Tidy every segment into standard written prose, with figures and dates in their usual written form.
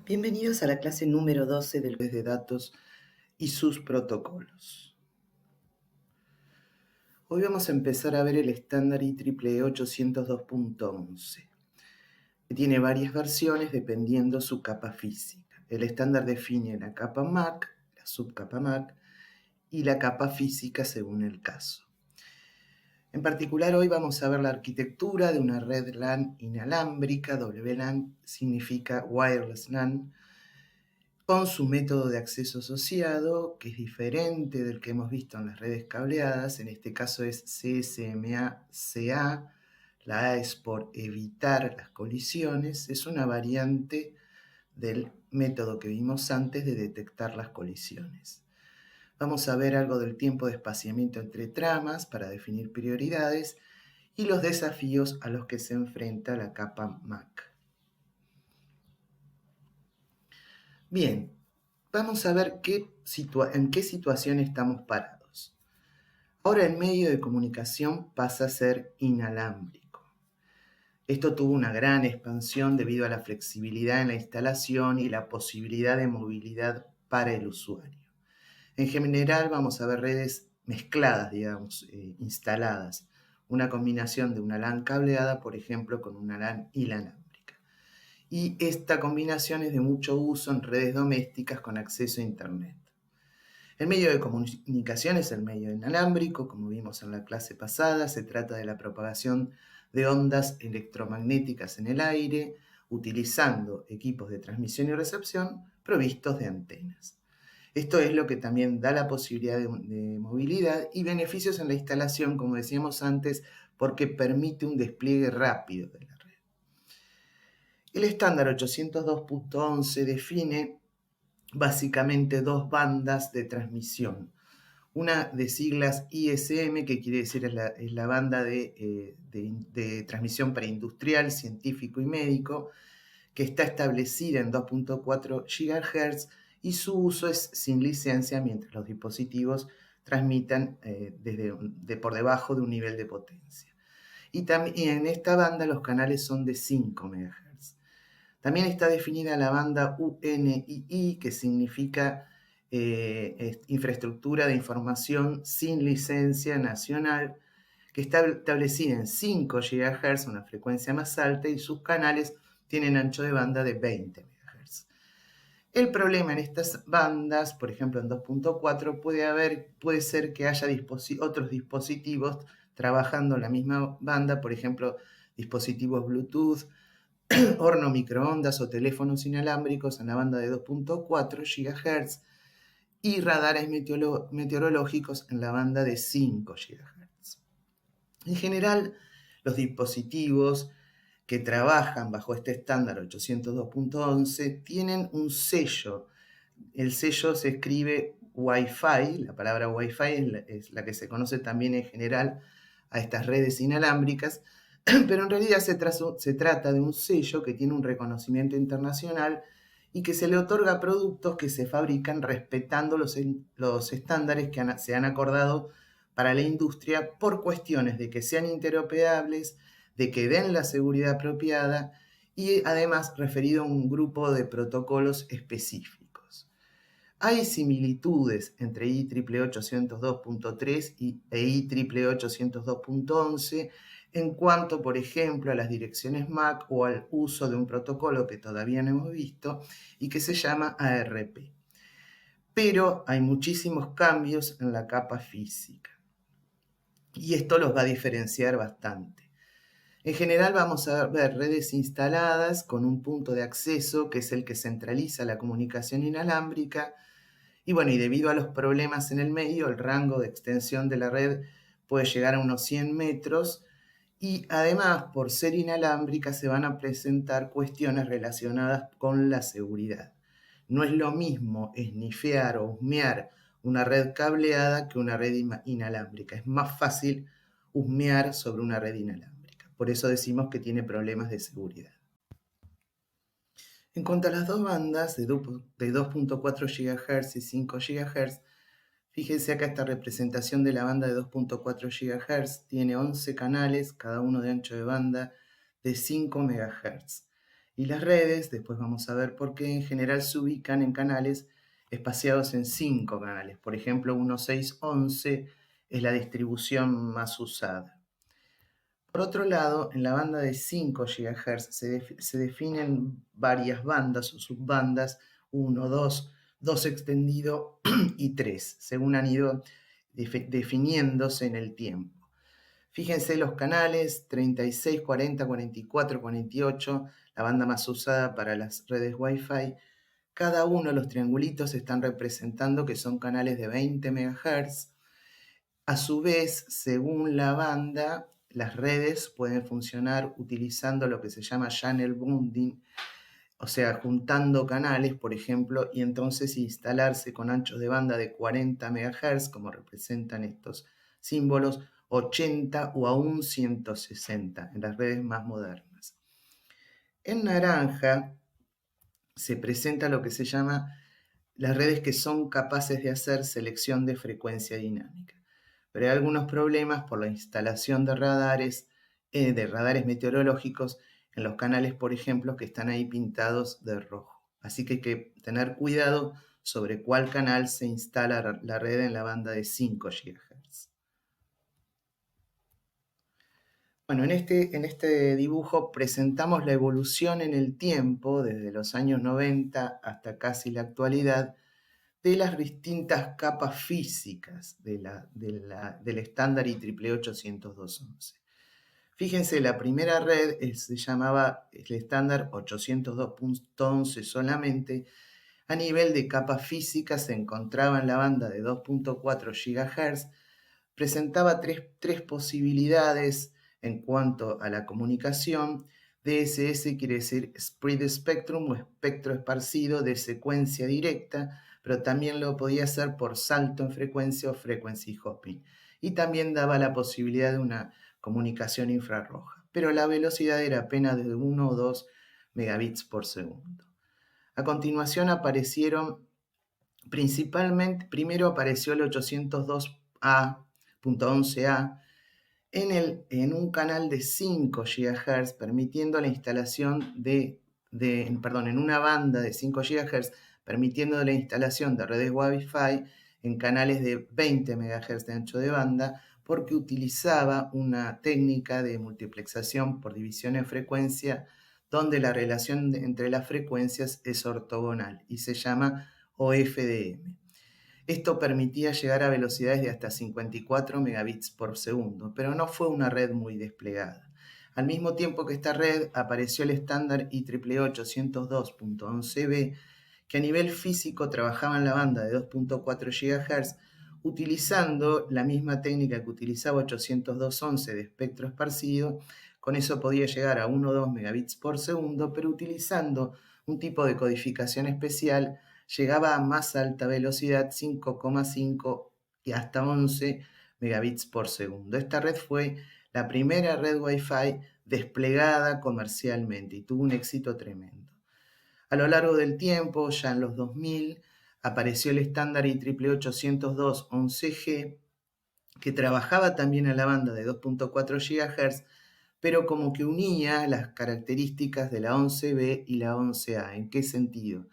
Bienvenidos a la clase número 12 del red de datos y sus protocolos. Hoy vamos a empezar a ver el estándar IEEE 802.11, que tiene varias versiones dependiendo su capa física. El estándar define la capa MAC, la subcapa MAC y la capa física según el caso. En particular, hoy vamos a ver la arquitectura de una red LAN inalámbrica. WLAN significa Wireless LAN, con su método de acceso asociado, que es diferente del que hemos visto en las redes cableadas. En este caso es CSMA-CA. La A es por evitar las colisiones. Es una variante del método que vimos antes de detectar las colisiones. Vamos a ver algo del tiempo de espaciamiento entre tramas para definir prioridades y los desafíos a los que se enfrenta la capa MAC. Bien, vamos a ver en qué situación estamos parados. Ahora el medio de comunicación pasa a ser inalámbrico. Esto tuvo una gran expansión debido a la flexibilidad en la instalación y la posibilidad de movilidad para el usuario. En general vamos a ver redes mezcladas, digamos, instaladas. Una combinación de una LAN cableada, por ejemplo, con una LAN inalámbrica. Y esta combinación es de mucho uso en redes domésticas con acceso a Internet. El medio de comunicación es el medio inalámbrico, como vimos en la clase pasada. Se trata de la propagación de ondas electromagnéticas en el aire, utilizando equipos de transmisión y recepción provistos de antenas. Esto es lo que también da la posibilidad de movilidad y beneficios en la instalación, como decíamos antes, porque permite un despliegue rápido de la red. El estándar 802.11 define básicamente dos bandas de transmisión. Una de siglas ISM, que quiere decir es la banda de transmisión para industrial, científico y médico, que está establecida en 2.4 GHz y su uso es sin licencia mientras los dispositivos transmitan por debajo de un nivel de potencia. Y también en esta banda los canales son de 5 MHz. También está definida la banda UNII, que significa infraestructura de información sin licencia nacional, que está establecida en 5 GHz, una frecuencia más alta, y sus canales tienen ancho de banda de 20 MHz. El problema en estas bandas, por ejemplo en 2.4, puede ser que haya otros dispositivos trabajando en la misma banda, por ejemplo dispositivos Bluetooth, horno microondas o teléfonos inalámbricos en la banda de 2.4 GHz y radares meteorológicos en la banda de 5 GHz. En general, los dispositivos que trabajan bajo este estándar 802.11 tienen un sello. El sello se escribe Wi-Fi. La palabra Wi-Fi es la que se conoce también en general a estas redes inalámbricas, pero en realidad se trata de un sello que tiene un reconocimiento internacional y que se le otorga a productos que se fabrican respetando los estándares que se han acordado para la industria por cuestiones de que sean interoperables, de que den la seguridad apropiada y además referido a un grupo de protocolos específicos. Hay similitudes entre IEEE 802.3 e IEEE 802.11 en cuanto, por ejemplo, a las direcciones MAC o al uso de un protocolo que todavía no hemos visto y que se llama ARP. Pero hay muchísimos cambios en la capa física y esto los va a diferenciar bastante. En general vamos a ver redes instaladas con un punto de acceso que es el que centraliza la comunicación inalámbrica. Y bueno, y debido a los problemas en el medio, el rango de extensión de la red puede llegar a unos 100 metros y además, por ser inalámbrica, se van a presentar cuestiones relacionadas con la seguridad. No es lo mismo esnifear o husmear una red cableada que una red inalámbrica. Es más fácil husmear sobre una red inalámbrica. Por eso decimos que tiene problemas de seguridad. En cuanto a las dos bandas de 2.4 GHz y 5 GHz, fíjense acá esta representación de la banda de 2.4 GHz. Tiene 11 canales, cada uno de ancho de banda de 5 MHz. Y las redes, después vamos a ver por qué, en general se ubican en canales espaciados en 5 canales. Por ejemplo, 1611 es la distribución más usada. Por otro lado, en la banda de 5 GHz se definen varias bandas o subbandas, 1, 2, 2 extendido y 3, según han ido definiéndose en el tiempo. Fíjense los canales 36, 40, 44, 48, la banda más usada para las redes Wi-Fi. Cada uno de los triangulitos están representando que son canales de 20 MHz. A su vez, según la banda, las redes pueden funcionar utilizando lo que se llama channel bonding, o sea, juntando canales, por ejemplo, y entonces instalarse con anchos de banda de 40 MHz, como representan estos símbolos, 80 o aún 160 en las redes más modernas. En naranja se presenta lo que se llama las redes que son capaces de hacer selección de frecuencia dinámica. Pero hay algunos problemas por la instalación de radares meteorológicos en los canales, por ejemplo, que están ahí pintados de rojo. Así que hay que tener cuidado sobre cuál canal se instala la red en la banda de 5 GHz. Bueno, en este dibujo presentamos la evolución en el tiempo, desde los años 90 hasta casi la actualidad, de las distintas capas físicas del estándar IEEE 802.11. Fíjense, la primera red se llamaba el estándar 802.11 solamente. A nivel de capas físicas se encontraba en la banda de 2.4 GHz, presentaba tres posibilidades en cuanto a la comunicación. DSS quiere decir Spread Spectrum o espectro esparcido de secuencia directa, pero también lo podía hacer por salto en frecuencia o frequency hopping. Y también daba la posibilidad de una comunicación infrarroja, pero la velocidad era apenas de 1 o 2 megabits por segundo. A continuación aparecieron primero apareció el 802.11a en un canal de 5 GHz, permitiendo la instalación en una banda de 5 GHz, permitiendo la instalación de redes Wi-Fi en canales de 20 MHz de ancho de banda, porque utilizaba una técnica de multiplexación por división en frecuencia, donde la relación entre las frecuencias es ortogonal y se llama OFDM. Esto permitía llegar a velocidades de hasta 54 megabits por segundo, pero no fue una red muy desplegada. Al mismo tiempo que esta red, apareció el estándar IEEE 802.11b, que a nivel físico trabajaba en la banda de 2.4 GHz, utilizando la misma técnica que utilizaba 802.11 de espectro esparcido. Con eso podía llegar a 1 o 2 megabits por segundo, pero utilizando un tipo de codificación especial llegaba a más alta velocidad, 5,5 y hasta 11 megabits por segundo. Esta red fue la primera red Wi-Fi desplegada comercialmente y tuvo un éxito tremendo. A lo largo del tiempo, ya en los 2000, apareció el estándar IEEE 802.11g, que trabajaba también a la banda de 2.4 GHz, pero como que unía las características de la 11B y la 11A. ¿En qué sentido?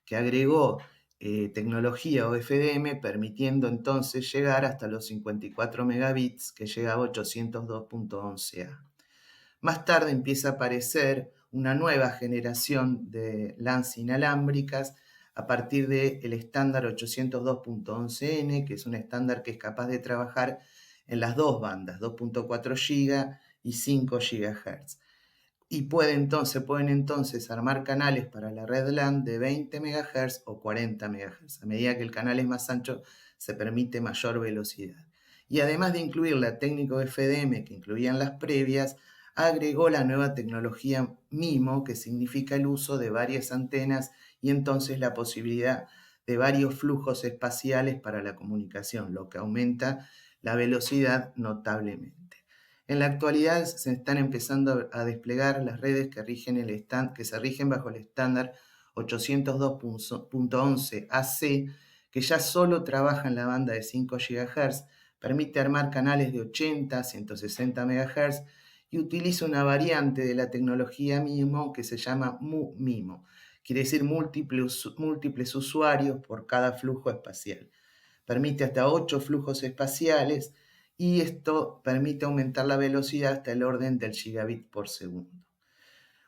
Que agregó tecnología OFDM, permitiendo entonces llegar hasta los 54 megabits que llegaba 802.11a. Más tarde empieza a aparecer una nueva generación de LANs inalámbricas a partir del estándar 802.11n, que es un estándar que es capaz de trabajar en las dos bandas, 2.4 GHz y 5 GHz. Y pueden entonces armar canales para la red LAN de 20 MHz o 40 MHz. A medida que el canal es más ancho, se permite mayor velocidad. Y además de incluir la técnica FDM que incluían las previas, agregó la nueva tecnología MIMO, que significa el uso de varias antenas y entonces la posibilidad de varios flujos espaciales para la comunicación, lo que aumenta la velocidad notablemente. En la actualidad se están empezando a desplegar las redes que se rigen bajo el estándar 802.11ac, que ya solo trabaja en la banda de 5 GHz, permite armar canales de 80 a 160 MHz y utiliza una variante de la tecnología MIMO que se llama MU-MIMO. Quiere decir múltiples usuarios por cada flujo espacial. Permite hasta 8 flujos espaciales y esto permite aumentar la velocidad hasta el orden del gigabit por segundo.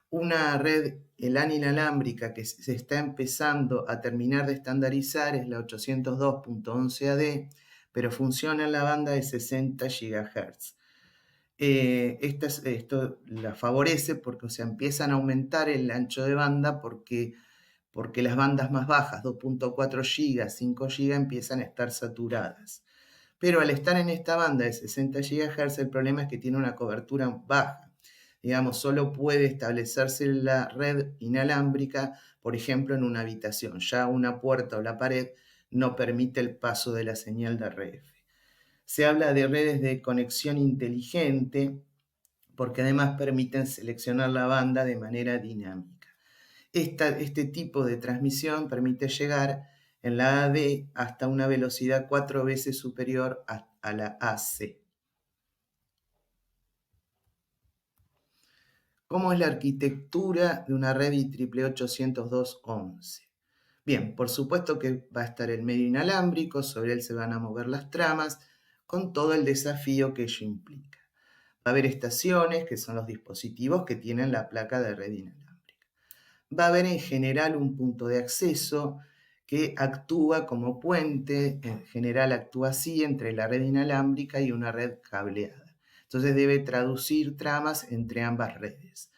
Una red LAN inalámbrica que se está empezando a terminar de estandarizar es la 802.11ad, pero funciona en la banda de 60 GHz. Esto la favorece porque empiezan a aumentar el ancho de banda porque las bandas más bajas, 2.4 GB, 5 GB, empiezan a estar saturadas. Pero al estar en esta banda de 60 GHz, el problema es que tiene una cobertura baja. Digamos, solo puede establecerse la red inalámbrica, por ejemplo, en una habitación. Ya una puerta o la pared no permite el paso de la señal de RF. Se habla de redes de conexión inteligente porque además permiten seleccionar la banda de manera dinámica. Este tipo de transmisión permite llegar en la AD hasta una velocidad 4 veces superior a la AC. ¿Cómo es la arquitectura de una red IEEE 802.11? Bien, por supuesto que va a estar el medio inalámbrico, sobre él se van a mover las tramas, con todo el desafío que ello implica. Va a haber estaciones, que son los dispositivos que tienen la placa de red inalámbrica. Va a haber en general un punto de acceso que actúa como puente, en general actúa así entre la red inalámbrica y una red cableada. Entonces debe traducir tramas entre ambas redes.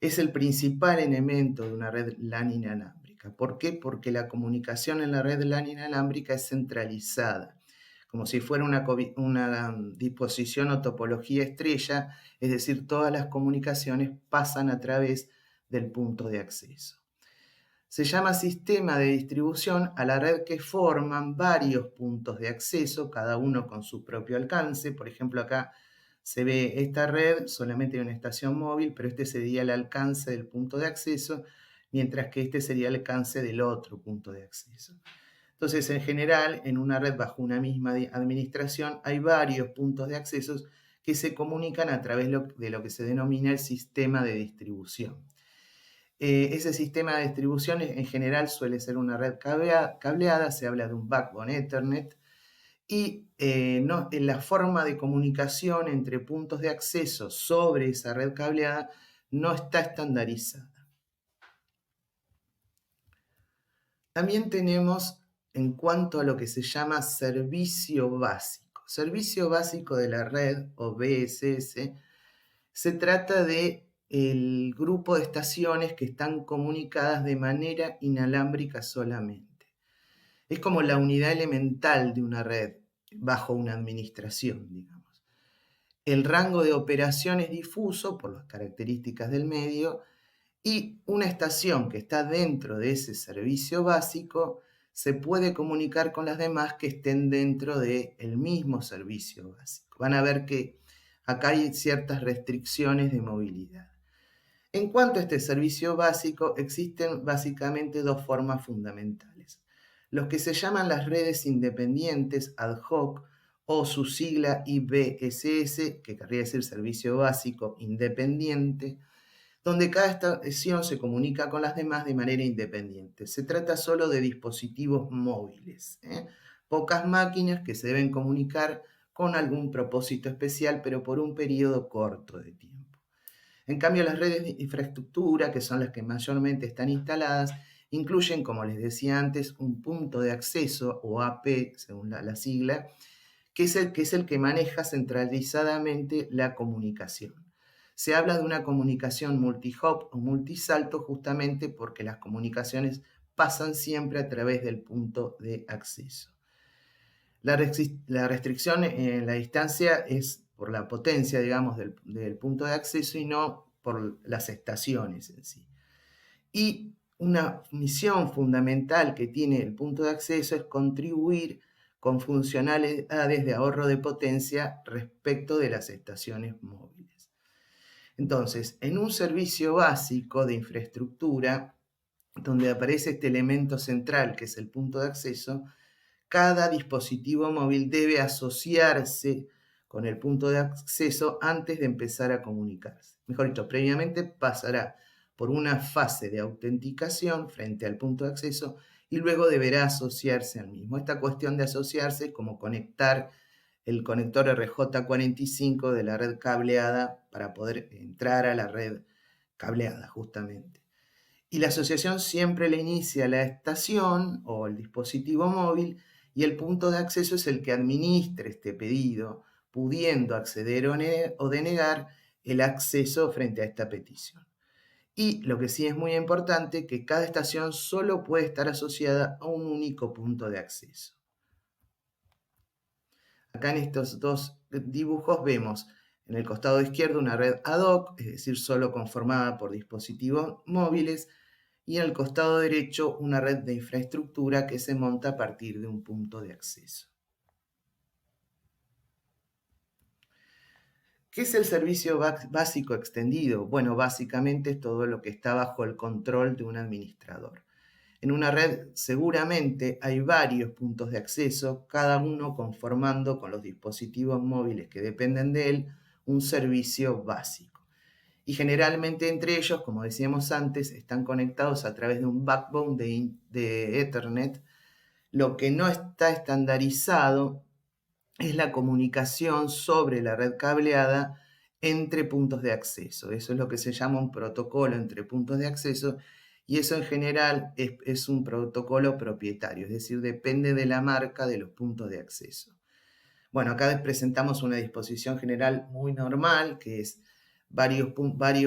Es el principal elemento de una red LAN inalámbrica. ¿Por qué? Porque la comunicación en la red LAN inalámbrica es centralizada, como si fuera una disposición o topología estrella, es decir, todas las comunicaciones pasan a través del punto de acceso. Se llama sistema de distribución a la red que forman varios puntos de acceso, cada uno con su propio alcance. Por ejemplo, acá se ve esta red, solamente hay una estación móvil, pero este sería el alcance del punto de acceso, mientras que este sería el alcance del otro punto de acceso. Entonces, en general, en una red bajo una misma administración hay varios puntos de acceso que se comunican a través de lo que se denomina el sistema de distribución. Ese sistema de distribución en general suele ser una red cableada, se habla de un backbone Ethernet, y la forma de comunicación entre puntos de acceso sobre esa red cableada no está estandarizada. También tenemos en cuanto a lo que se llama servicio básico. Servicio básico de la red, o BSS, se trata de el grupo de estaciones que están comunicadas de manera inalámbrica solamente. Es como la unidad elemental de una red bajo una administración, digamos. El rango de operación es difuso por las características del medio y una estación que está dentro de ese servicio básico se puede comunicar con las demás que estén dentro del mismo servicio básico. Van a ver que acá hay ciertas restricciones de movilidad. En cuanto a este servicio básico, existen básicamente dos formas fundamentales. Los que se llaman las redes independientes ad hoc, o su sigla IBSS, que querría decir Servicio Básico Independiente, donde cada estación se comunica con las demás de manera independiente. Se trata solo de dispositivos móviles, pocas máquinas que se deben comunicar con algún propósito especial, pero por un periodo corto de tiempo. En cambio, las redes de infraestructura, que son las que mayormente están instaladas, incluyen, como les decía antes, un punto de acceso, o AP, según la sigla, que es el que maneja centralizadamente la comunicación. Se habla de una comunicación multi-hop o multisalto justamente porque las comunicaciones pasan siempre a través del punto de acceso. La restricción en la distancia es por la potencia, digamos, del punto de acceso y no por las estaciones en sí. Y una misión fundamental que tiene el punto de acceso es contribuir con funcionalidades de ahorro de potencia respecto de las estaciones móviles. Entonces, en un servicio básico de infraestructura, donde aparece este elemento central que es el punto de acceso, cada dispositivo móvil debe asociarse con el punto de acceso antes de empezar a comunicarse. Mejor dicho, previamente pasará por una fase de autenticación frente al punto de acceso y luego deberá asociarse al mismo. Esta cuestión de asociarse es como conectar el conector RJ45 de la red cableada para poder entrar a la red cableada justamente. Y la asociación siempre le inicia la estación o el dispositivo móvil y el punto de acceso es el que administra este pedido, pudiendo acceder o denegar el acceso frente a esta petición. Y lo que sí es muy importante, que cada estación solo puede estar asociada a un único punto de acceso. Acá en estos dos dibujos vemos en el costado izquierdo una red ad hoc, es decir, solo conformada por dispositivos móviles, y en el costado derecho una red de infraestructura que se monta a partir de un punto de acceso. ¿Qué es el servicio básico extendido? Bueno, básicamente es todo lo que está bajo el control de un administrador. En una red seguramente hay varios puntos de acceso, cada uno conformando con los dispositivos móviles que dependen de él un servicio básico. Y generalmente entre ellos, como decíamos antes, están conectados a través de un backbone de Ethernet. Lo que no está estandarizado es la comunicación sobre la red cableada entre puntos de acceso. Eso es lo que se llama un protocolo entre puntos de acceso y eso en general es un protocolo propietario, es decir, depende de la marca de los puntos de acceso. Bueno, acá presentamos una disposición general muy normal, que es varios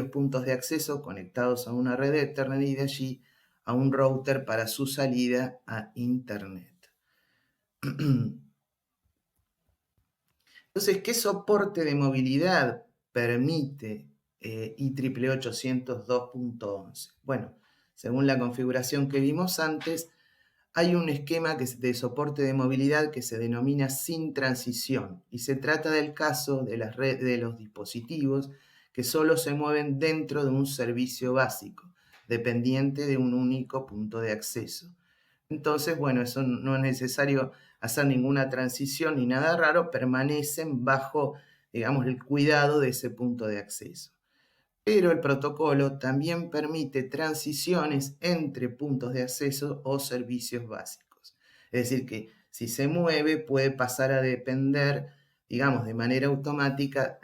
puntos de acceso conectados a una red Ethernet y de allí a un router para su salida a Internet. Entonces, ¿qué soporte de movilidad permite IEEE 802.11? Bueno, según la configuración que vimos antes, hay un esquema de soporte de movilidad que se denomina sin transición y se trata del caso de los dispositivos que solo se mueven dentro de un servicio básico, dependiente de un único punto de acceso. Entonces, bueno, eso no es necesario hacer ninguna transición ni nada raro, permanecen bajo, digamos, el cuidado de ese punto de acceso. Pero el protocolo también permite transiciones entre puntos de acceso o servicios básicos. Es decir, que si se mueve puede pasar a depender, digamos, de manera automática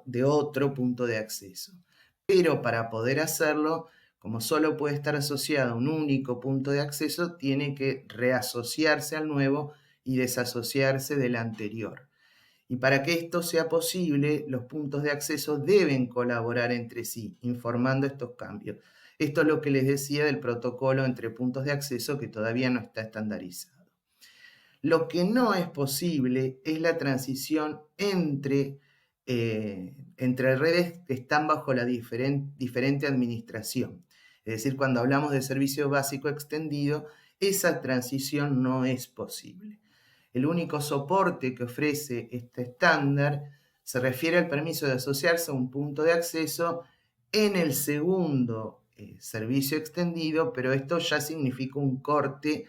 de otro punto de acceso. Pero para poder hacerlo, como solo puede estar asociado a un único punto de acceso, tiene que reasociarse al nuevo y desasociarse del anterior. Y para que esto sea posible, los puntos de acceso deben colaborar entre sí, informando estos cambios. Esto es lo que les decía del protocolo entre puntos de acceso que todavía no está estandarizado. Lo que no es posible es la transición entre redes que están bajo la diferente administración. Es decir, cuando hablamos de servicio básico extendido, esa transición no es posible. El único soporte que ofrece este estándar se refiere al permiso de asociarse a un punto de acceso en el segundo servicio extendido, pero esto ya significa un corte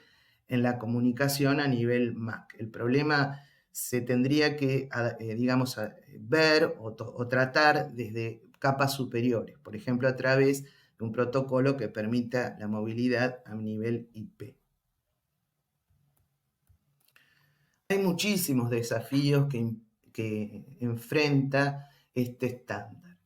en la comunicación a nivel MAC. El problema se tendría que, digamos, ver o tratar desde capas superiores, por ejemplo, a través de un protocolo que permita la movilidad a nivel IP. Hay muchísimos desafíos que enfrenta este estándar.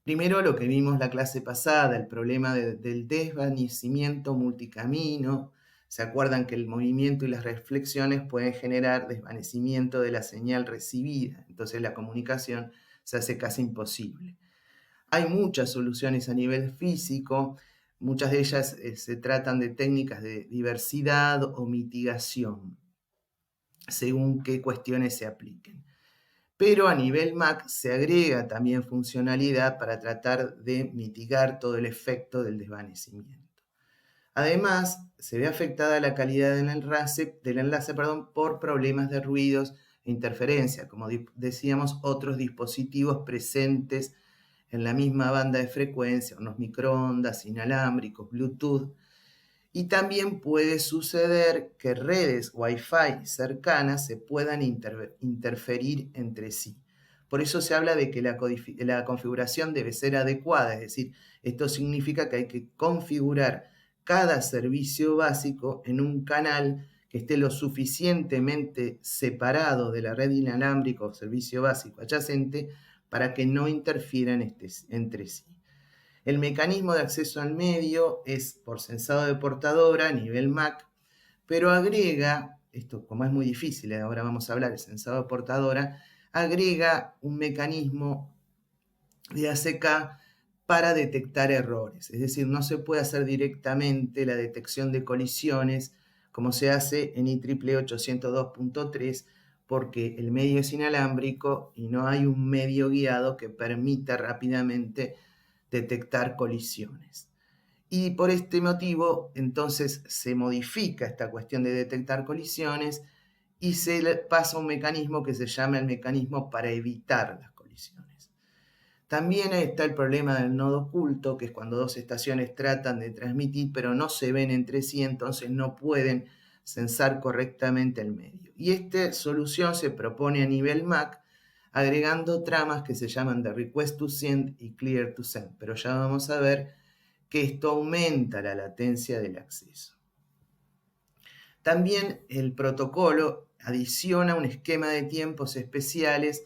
Primero, lo que vimos la clase pasada, el problema del desvanecimiento multicamino. ¿Se acuerdan que el movimiento y las reflexiones pueden generar desvanecimiento de la señal recibida? Entonces la comunicación se hace casi imposible. Hay muchas soluciones a nivel físico, muchas de ellas se tratan de técnicas de diversidad o mitigación, según qué cuestiones se apliquen. Pero a nivel MAC se agrega también funcionalidad para tratar de mitigar todo el efecto del desvanecimiento. Además, se ve afectada la calidad del enlace por problemas de ruidos e interferencia, como decíamos, otros dispositivos presentes en la misma banda de frecuencia, unos microondas, inalámbricos, Bluetooth, Y también puede suceder que redes Wi-Fi cercanas se puedan interferir entre sí. Por eso se habla de que la configuración debe ser adecuada, es decir, esto significa que hay que configurar cada servicio básico en un canal que esté lo suficientemente separado de la red inalámbrica o servicio básico adyacente para que no interfieran entre sí. El mecanismo de acceso al medio es por sensado de portadora a nivel MAC, pero agrega, esto como es muy difícil, ahora vamos a hablar del sensado de portadora, agrega un mecanismo de ACK para detectar errores. Es decir, no se puede hacer directamente la detección de colisiones como se hace en IEEE 802.3 porque el medio es inalámbrico y no hay un medio guiado que permita rápidamente detectar colisiones. Y por este motivo, entonces, se modifica esta cuestión de detectar colisiones y se pasa a un mecanismo que se llama el mecanismo para evitar las colisiones. También está el problema del nodo oculto, que es cuando dos estaciones tratan de transmitir, pero no se ven entre sí, entonces no pueden censar correctamente el medio. Y esta solución se propone a nivel MAC, agregando tramas que se llaman de request to send y clear to send, pero ya vamos a ver que esto aumenta la latencia del acceso. También el protocolo adiciona un esquema de tiempos especiales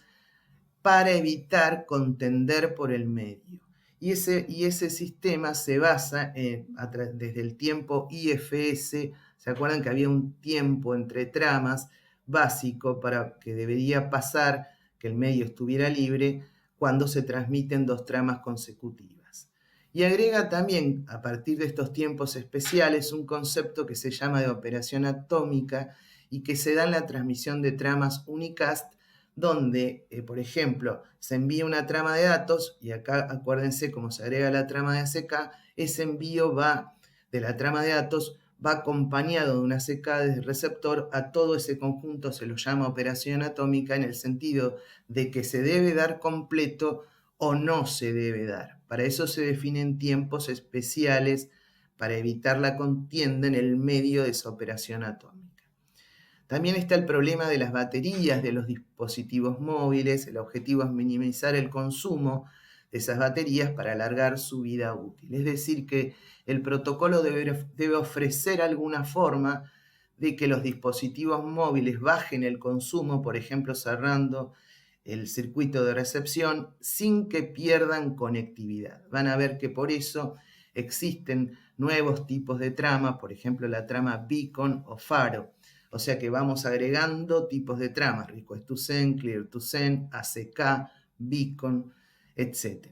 para evitar contender por el medio. Y ese sistema se basa desde el tiempo IFS. ¿Se acuerdan que había un tiempo entre tramas básico para que debería pasar que el medio estuviera libre cuando se transmiten dos tramas consecutivas? Y agrega también, a partir de estos tiempos especiales, un concepto que se llama de operación atómica y que se da en la transmisión de tramas unicast, donde, por ejemplo, se envía una trama de datos, y acá acuérdense cómo se agrega la trama de ACK, ese envío de la trama de datos, va acompañado de una ACK del receptor, a todo ese conjunto se lo llama operación atómica en el sentido de que se debe dar completo o no se debe dar. Para eso se definen tiempos especiales para evitar la contienda en el medio de esa operación atómica. También está el problema de las baterías de los dispositivos móviles. El objetivo es minimizar el consumo de esas baterías para alargar su vida útil. Es decir, que el protocolo debe ofrecer alguna forma de que los dispositivos móviles bajen el consumo, por ejemplo, cerrando el circuito de recepción sin que pierdan conectividad. Van a ver que por eso existen nuevos tipos de trama, por ejemplo, la trama beacon o faro. O sea que vamos agregando tipos de tramas, request to send, clear to send, ACK, beacon, etc.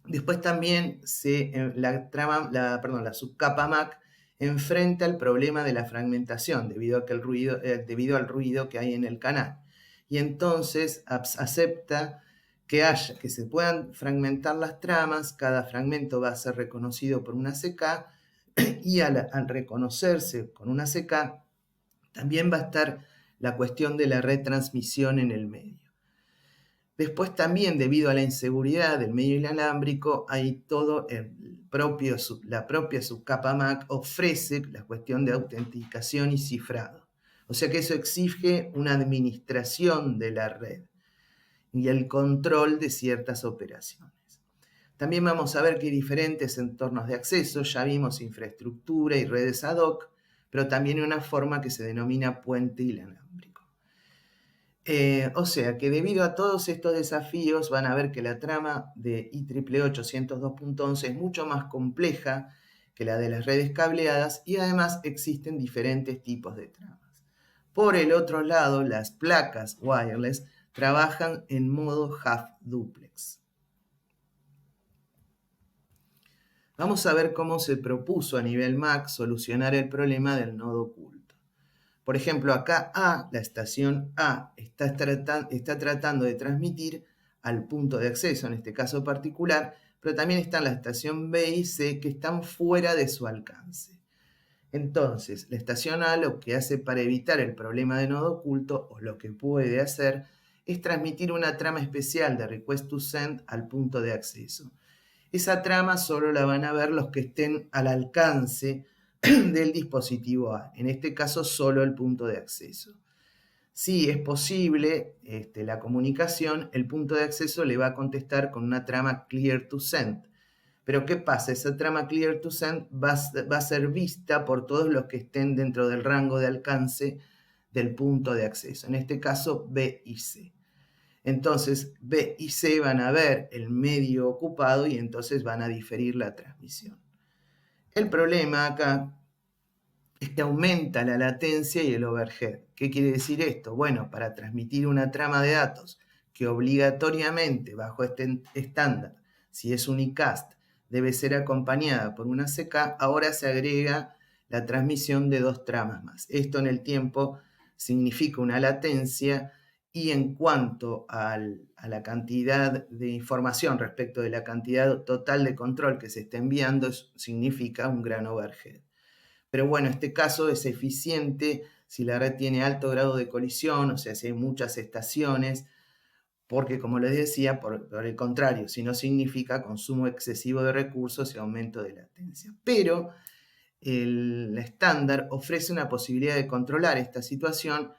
Después también la subcapa MAC enfrenta el problema de la fragmentación debido al ruido que hay en el canal. Y entonces acepta que se puedan fragmentar las tramas, cada fragmento va a ser reconocido por una ACK y al reconocerse con una ACK, también va a estar la cuestión de la retransmisión en el medio. Después también, debido a la inseguridad del medio inalámbrico, hay todo la propia subcapa MAC ofrece la cuestión de autenticación y cifrado. O sea que eso exige una administración de la red y el control de ciertas operaciones. También vamos a ver que hay diferentes entornos de acceso. Ya vimos infraestructura y redes ad hoc, pero también una forma que se denomina puente inalámbrico. O sea que debido a todos estos desafíos van a ver que la trama de IEEE 802.11 es mucho más compleja que la de las redes cableadas y además existen diferentes tipos de tramas. Por el otro lado, las placas wireless trabajan en modo half duplex. Vamos a ver cómo se propuso a nivel MAC solucionar el problema del nodo oculto. Por ejemplo, acá la estación A, está tratando de transmitir al punto de acceso, en este caso particular, pero también está la estación B y C que están fuera de su alcance. Entonces, la estación A lo que hace para evitar el problema de nodo oculto, o lo que puede hacer, es transmitir una trama especial de request to send al punto de acceso. Esa trama solo la van a ver los que estén al alcance del dispositivo A, en este caso solo el punto de acceso. Si es posible la comunicación, el punto de acceso le va a contestar con una trama clear to send. Pero ¿qué pasa? Esa trama clear to send va a ser vista por todos los que estén dentro del rango de alcance del punto de acceso, en este caso B y C. Entonces B y C van a ver el medio ocupado y entonces van a diferir la transmisión. El problema acá es que aumenta la latencia y el overhead. ¿Qué quiere decir esto? Bueno, para transmitir una trama de datos que obligatoriamente, bajo este estándar, si es unicast, debe ser acompañada por una CK, ahora se agrega la transmisión de 2 tramas más. Esto en el tiempo significa una latencia, y en cuanto a la cantidad de información respecto de la cantidad total de control que se está enviando, significa un gran overhead. Pero bueno, este caso es eficiente si la red tiene alto grado de colisión, o sea, si hay muchas estaciones, porque como les decía, por el contrario, si no significa consumo excesivo de recursos y aumento de latencia. Pero el estándar ofrece una posibilidad de controlar esta situación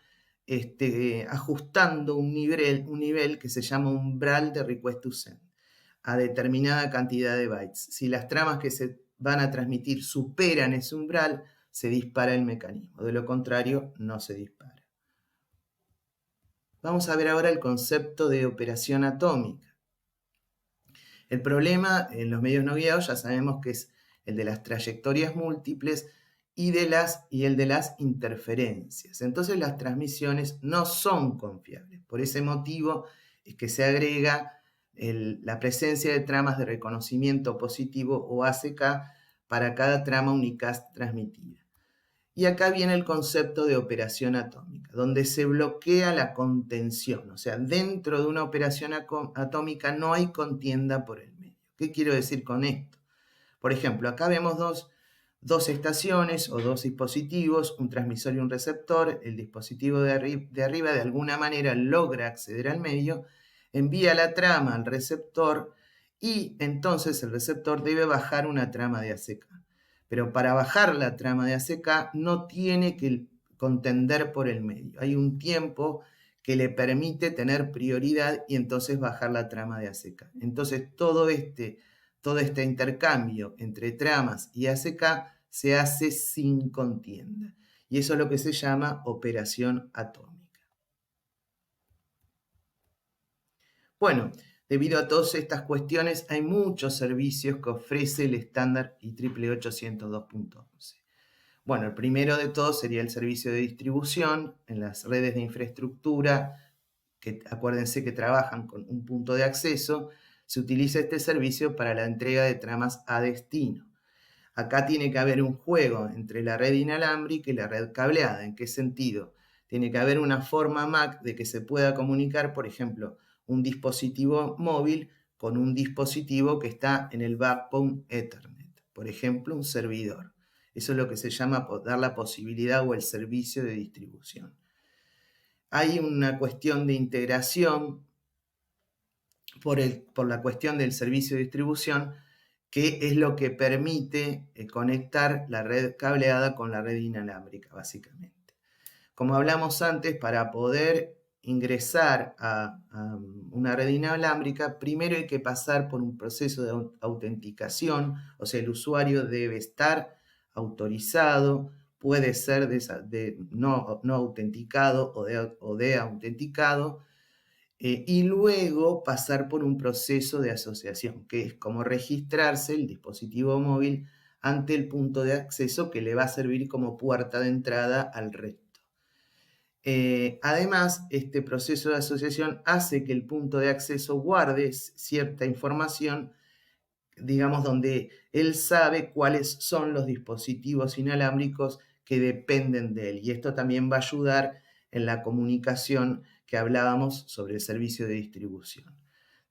ajustando un nivel que se llama umbral de request to send a determinada cantidad de bytes. Si las tramas que se van a transmitir superan ese umbral, se dispara el mecanismo. De lo contrario, no se dispara. Vamos a ver ahora el concepto de operación atómica. El problema en los medios no guiados ya sabemos que es el de las trayectorias múltiples y el de las interferencias. Entonces las transmisiones no son confiables. Por ese motivo es que se agrega la presencia de tramas de reconocimiento positivo o ACK para cada trama unicast transmitida. Y acá viene el concepto de operación atómica, donde se bloquea la contención. O sea, dentro de una operación atómica no hay contienda por el medio. ¿Qué quiero decir con esto? Por ejemplo, acá vemos dos estaciones o dos dispositivos, un transmisor y un receptor. El dispositivo de arriba de alguna manera logra acceder al medio, envía la trama al receptor y entonces el receptor debe bajar una trama de ACK. Pero para bajar la trama de ACK no tiene que contender por el medio. Hay un tiempo que le permite tener prioridad y entonces bajar la trama de ACK. Entonces todo este intercambio entre tramas y ACK se hace sin contienda. Y eso es lo que se llama operación atómica. Bueno, debido a todas estas cuestiones, hay muchos servicios que ofrece el estándar IEEE 802.11. Bueno, el primero de todos sería el servicio de distribución en las redes de infraestructura, que acuérdense que trabajan con un punto de acceso. Se utiliza este servicio para la entrega de tramas a destino. Acá tiene que haber un juego entre la red inalámbrica y la red cableada. ¿En qué sentido? Tiene que haber una forma MAC de que se pueda comunicar, por ejemplo, un dispositivo móvil con un dispositivo que está en el backbone Ethernet. Por ejemplo, un servidor. Eso es lo que se llama dar la posibilidad o el servicio de distribución. Hay una cuestión de integración por la cuestión del servicio de distribución, que es lo que permite conectar la red cableada con la red inalámbrica, básicamente. Como hablamos antes, para poder ingresar a una red inalámbrica, primero hay que pasar por un proceso de autenticación, o sea, el usuario debe estar autorizado, puede ser no autenticado o de autenticado, y luego pasar por un proceso de asociación, que es como registrarse el dispositivo móvil ante el punto de acceso que le va a servir como puerta de entrada al resto. Además, este proceso de asociación hace que el punto de acceso guarde cierta información, digamos, donde él sabe cuáles son los dispositivos inalámbricos que dependen de él. Y esto también va a ayudar en la comunicación que hablábamos sobre el servicio de distribución.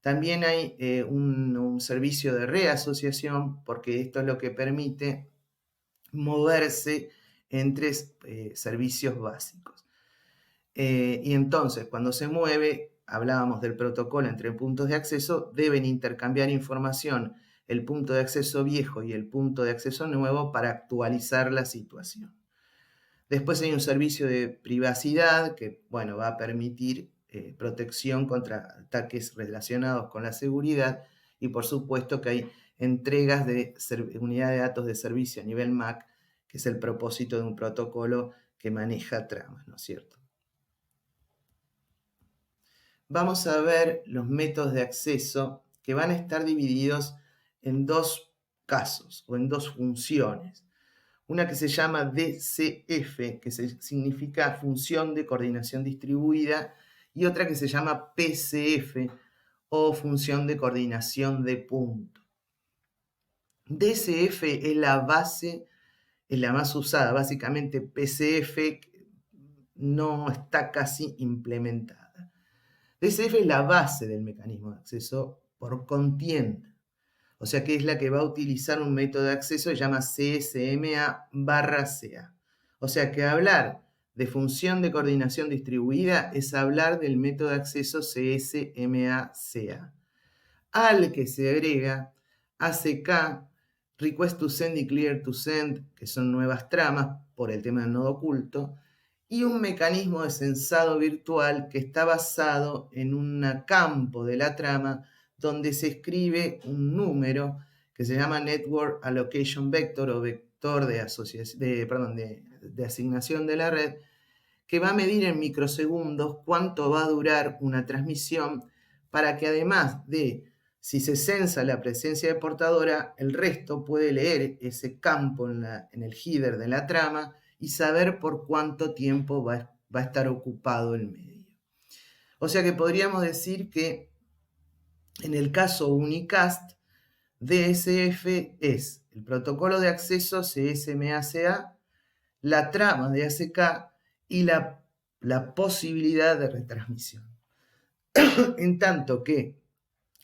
También hay un servicio de reasociación, porque esto es lo que permite moverse entre servicios básicos. Y entonces, cuando se mueve, hablábamos del protocolo entre puntos de acceso, deben intercambiar información el punto de acceso viejo y el punto de acceso nuevo para actualizar la situación. Después hay un servicio de privacidad que, bueno, va a permitir protección contra ataques relacionados con la seguridad, y por supuesto que hay entregas de unidad de datos de servicio a nivel MAC, que es el propósito de un protocolo que maneja tramas, ¿no es cierto? Vamos a ver los métodos de acceso que van a estar divididos en dos casos o en dos funciones. Una que se llama DCF, que significa función de coordinación distribuida, y otra que se llama PCF o función de coordinación de punto. DCF es la base, es la más usada. Básicamente PCF no está casi implementada. DCF es la base del mecanismo de acceso por contienda. O sea que es la que va a utilizar un método de acceso que se llama CSMA/CA. O sea que hablar de función de coordinación distribuida es hablar del método de acceso CSMA/CA. Al que se agrega ACK, Request to Send y Clear to Send, que son nuevas tramas por el tema del nodo oculto, y un mecanismo de censado virtual que está basado en un campo de la trama donde se escribe un número que se llama Network Allocation Vector o vector de asignación de la red, que va a medir en microsegundos cuánto va a durar una transmisión, para que además de, si se censa la presencia de portadora, el resto puede leer ese campo en el header de la trama y saber por cuánto tiempo va a estar ocupado el medio. O sea que podríamos decir que en el caso Unicast, DSF es el protocolo de acceso CSMA/CA, la trama de ACK y la posibilidad de retransmisión. En tanto que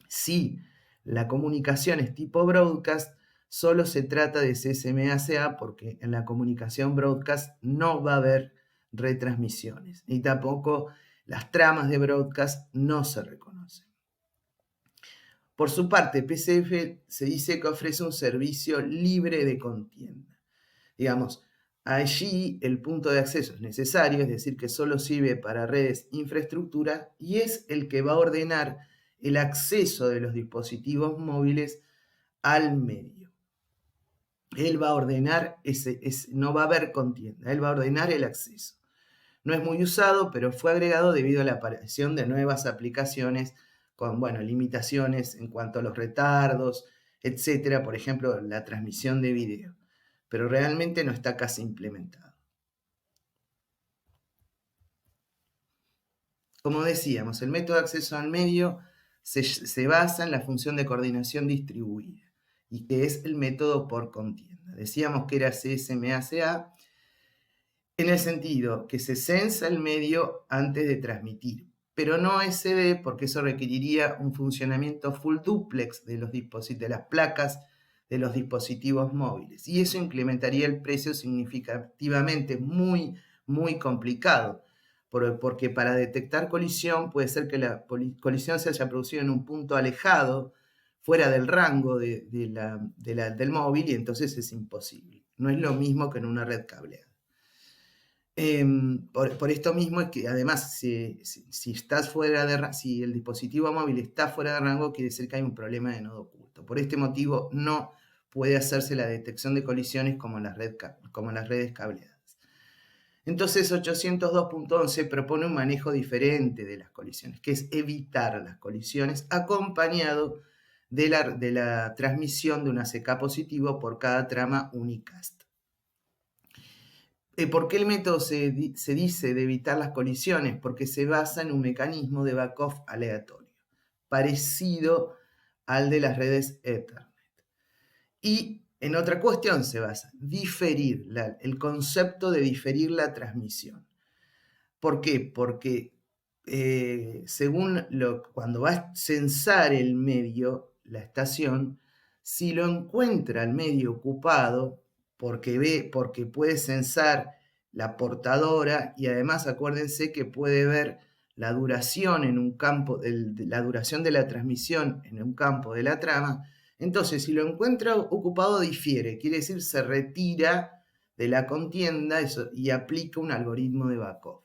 si la comunicación es tipo broadcast, solo se trata de CSMA/CA, porque en la comunicación broadcast no va a haber retransmisiones, ni tampoco las tramas de broadcast no se reconocen. Por su parte, PCF se dice que ofrece un servicio libre de contienda. Digamos, allí el punto de acceso es necesario, es decir, que solo sirve para redes infraestructura, y es el que va a ordenar el acceso de los dispositivos móviles al medio. Él va a ordenar, no va a haber contienda, él va a ordenar el acceso. No es muy usado, pero fue agregado debido a la aparición de nuevas aplicaciones con, limitaciones en cuanto a los retardos, etcétera, por ejemplo, la transmisión de video, pero realmente no está casi implementado. Como decíamos, el método de acceso al medio se basa en la función de coordinación distribuida, y que es el método por contienda. Decíamos que era CSMA/CA en el sentido que se censa el medio antes de transmitir, pero no SD, porque eso requeriría un funcionamiento full duplex de las placas de los dispositivos móviles, y eso incrementaría el precio significativamente, muy, muy complicado, porque para detectar colisión puede ser que la colisión se haya producido en un punto alejado, fuera del rango del móvil, y entonces es imposible. No es lo mismo que en una red cableada. Por esto mismo es que además si estás fuera de si el dispositivo móvil está fuera de rango, quiere decir que hay un problema de nodo oculto. Por este motivo no puede hacerse la detección de colisiones como las redes cableadas. Entonces 802.11 propone un manejo diferente de las colisiones, que es evitar las colisiones acompañado de la transmisión de un ACK positivo por cada trama unicast. ¿Por qué el método se dice de evitar las colisiones? Porque se basa en un mecanismo de backoff aleatorio, parecido al de las redes Ethernet. Y en otra cuestión se basa, diferir, el concepto de diferir la transmisión. ¿Por qué? Porque cuando va a censar el medio, la estación, si lo encuentra el medio ocupado, porque puede censar la portadora, y además acuérdense que puede ver la duración en un campo, la duración de la transmisión en un campo de la trama, Entonces, si lo encuentra ocupado, difiere, quiere decir se retira de la contienda y aplica un algoritmo de Bakov.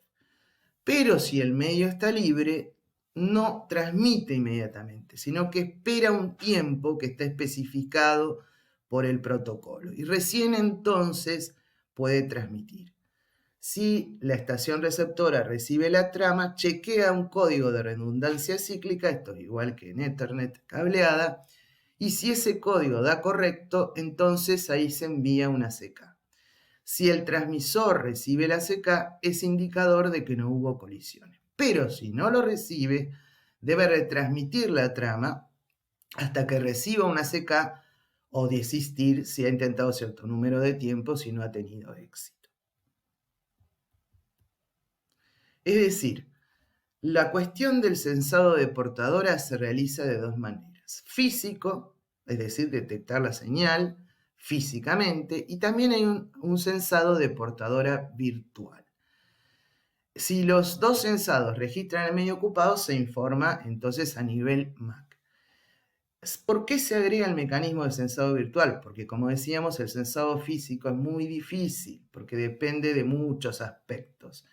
Pero si el medio está libre, no transmite inmediatamente, sino que espera un tiempo que está especificado por el protocolo y recién entonces puede transmitir. Si la estación receptora recibe la trama, chequea un código de redundancia cíclica, esto es igual que en Ethernet cableada, y si ese código da correcto, entonces ahí se envía una CK. Si el transmisor recibe la CK, es indicador de que no hubo colisiones. Pero si no lo recibe, debe retransmitir la trama hasta que reciba una CK o desistir si ha intentado cierto número de tiempos y no ha tenido éxito. Es decir, la cuestión del censado de portadora se realiza de dos maneras. Físico, es decir, detectar la señal físicamente, y también hay un censado de portadora virtual. Si los dos censados registran el medio ocupado, se informa entonces a nivel MAC. ¿Por qué se agrega el mecanismo de censado virtual? Porque, como decíamos, el censado físico es muy difícil, porque depende de muchos aspectos.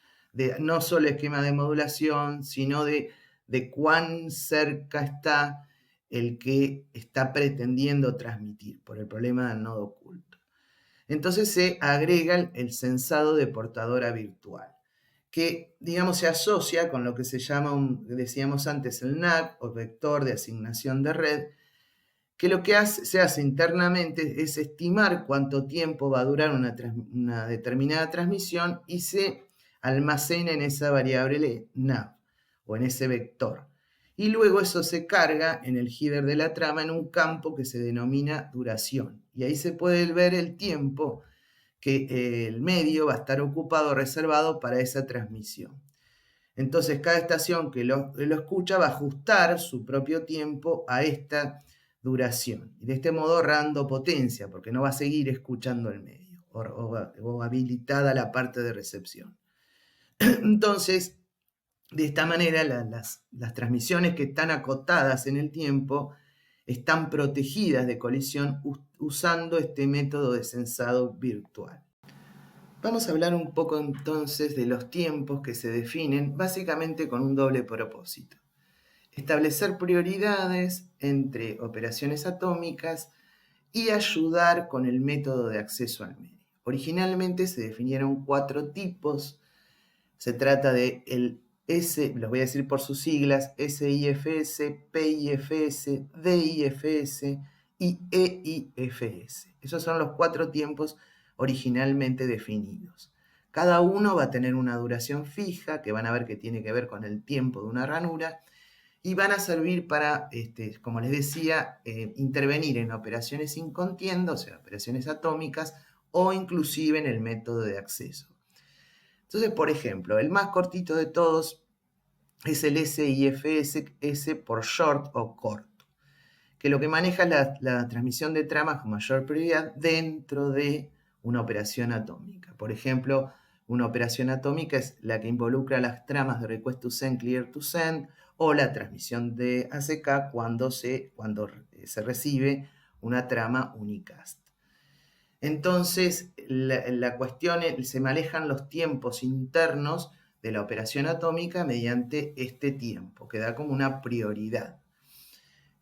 No solo esquema de modulación, sino de cuán cerca está el que está pretendiendo transmitir, por el problema del nodo oculto. Entonces se agrega el censado de portadora virtual, que, digamos, se asocia con lo que se llama, decíamos antes, el NAC, o vector de asignación de red, que lo que se hace internamente es estimar cuánto tiempo va a durar una determinada transmisión y se almacena en esa variable nav o en ese vector. Y luego eso se carga en el header de la trama en un campo que se denomina duración. Y ahí se puede ver el tiempo que el medio va a estar ocupado, reservado para esa transmisión. Entonces cada estación que lo escucha va a ajustar su propio tiempo a esta duración. Y de este modo ahorrando potencia, porque no va a seguir escuchando el medio o habilitada la parte de recepción. Entonces, de esta manera, las transmisiones que están acotadas en el tiempo están protegidas de colisión usando este método de censado virtual. Vamos a hablar un poco entonces de los tiempos que se definen básicamente con un doble propósito. Establecer prioridades entre operaciones atómicas y ayudar con el método de acceso al medio. Originalmente se definieron 4 tipos. Se trata de el S, los voy a decir por sus siglas, SIFS, PIFS, DIFS y EIFS. Esos son los 4 tiempos originalmente definidos. Cada uno va a tener una duración fija, que van a ver que tiene que ver con el tiempo de una ranura, y van a servir para, como les decía, intervenir en operaciones sin contienda, o sea, operaciones atómicas, o inclusive en el método de acceso. Entonces, por ejemplo, el más cortito de todos es el SIFS, S por short o corto, que lo que maneja es la transmisión de tramas con mayor prioridad dentro de una operación atómica. Por ejemplo, una operación atómica es la que involucra las tramas de request to send, clear to send, o la transmisión de ACK cuando se recibe una trama unicast. Entonces, la cuestión es, se manejan los tiempos internos de la operación atómica mediante este tiempo, que da como una prioridad.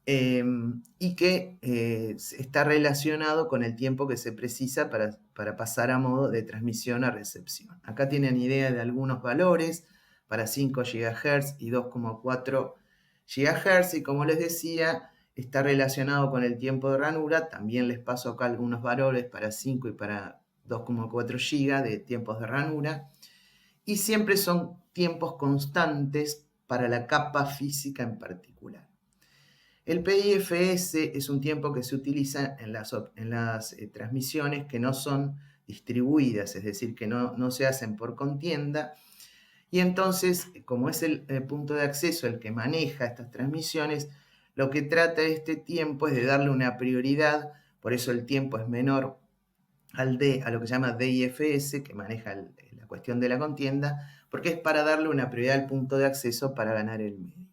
Y que está relacionado con el tiempo que se precisa para pasar a modo de transmisión a recepción. Acá tienen idea de algunos valores para 5 GHz y 2,4 GHz, y como les decía, está relacionado con el tiempo de ranura. También les paso acá algunos valores para 5 y para 2,4 GB de tiempos de ranura. Y siempre son tiempos constantes para la capa física en particular. El PIFS es un tiempo que se utiliza en las transmisiones que no son distribuidas, es decir, que no se hacen por contienda. Y entonces, como es el punto de acceso el que maneja estas transmisiones, lo que trata este tiempo es de darle una prioridad, por eso el tiempo es menor a lo que se llama DIFS, que maneja la cuestión de la contienda, porque es para darle una prioridad al punto de acceso para ganar el medio.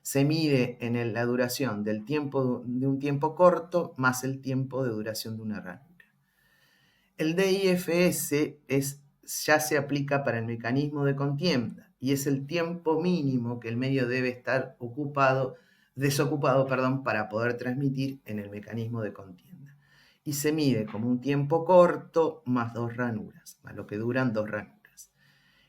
se mide en la duración del tiempo de un tiempo corto más el tiempo de duración de una ranura. El DIFS ya se aplica para el mecanismo de contienda y es el tiempo mínimo que el medio debe estar desocupado, para poder transmitir en el mecanismo de contienda. Y se mide como un tiempo corto más 2 ranuras, más lo que duran 2 ranuras.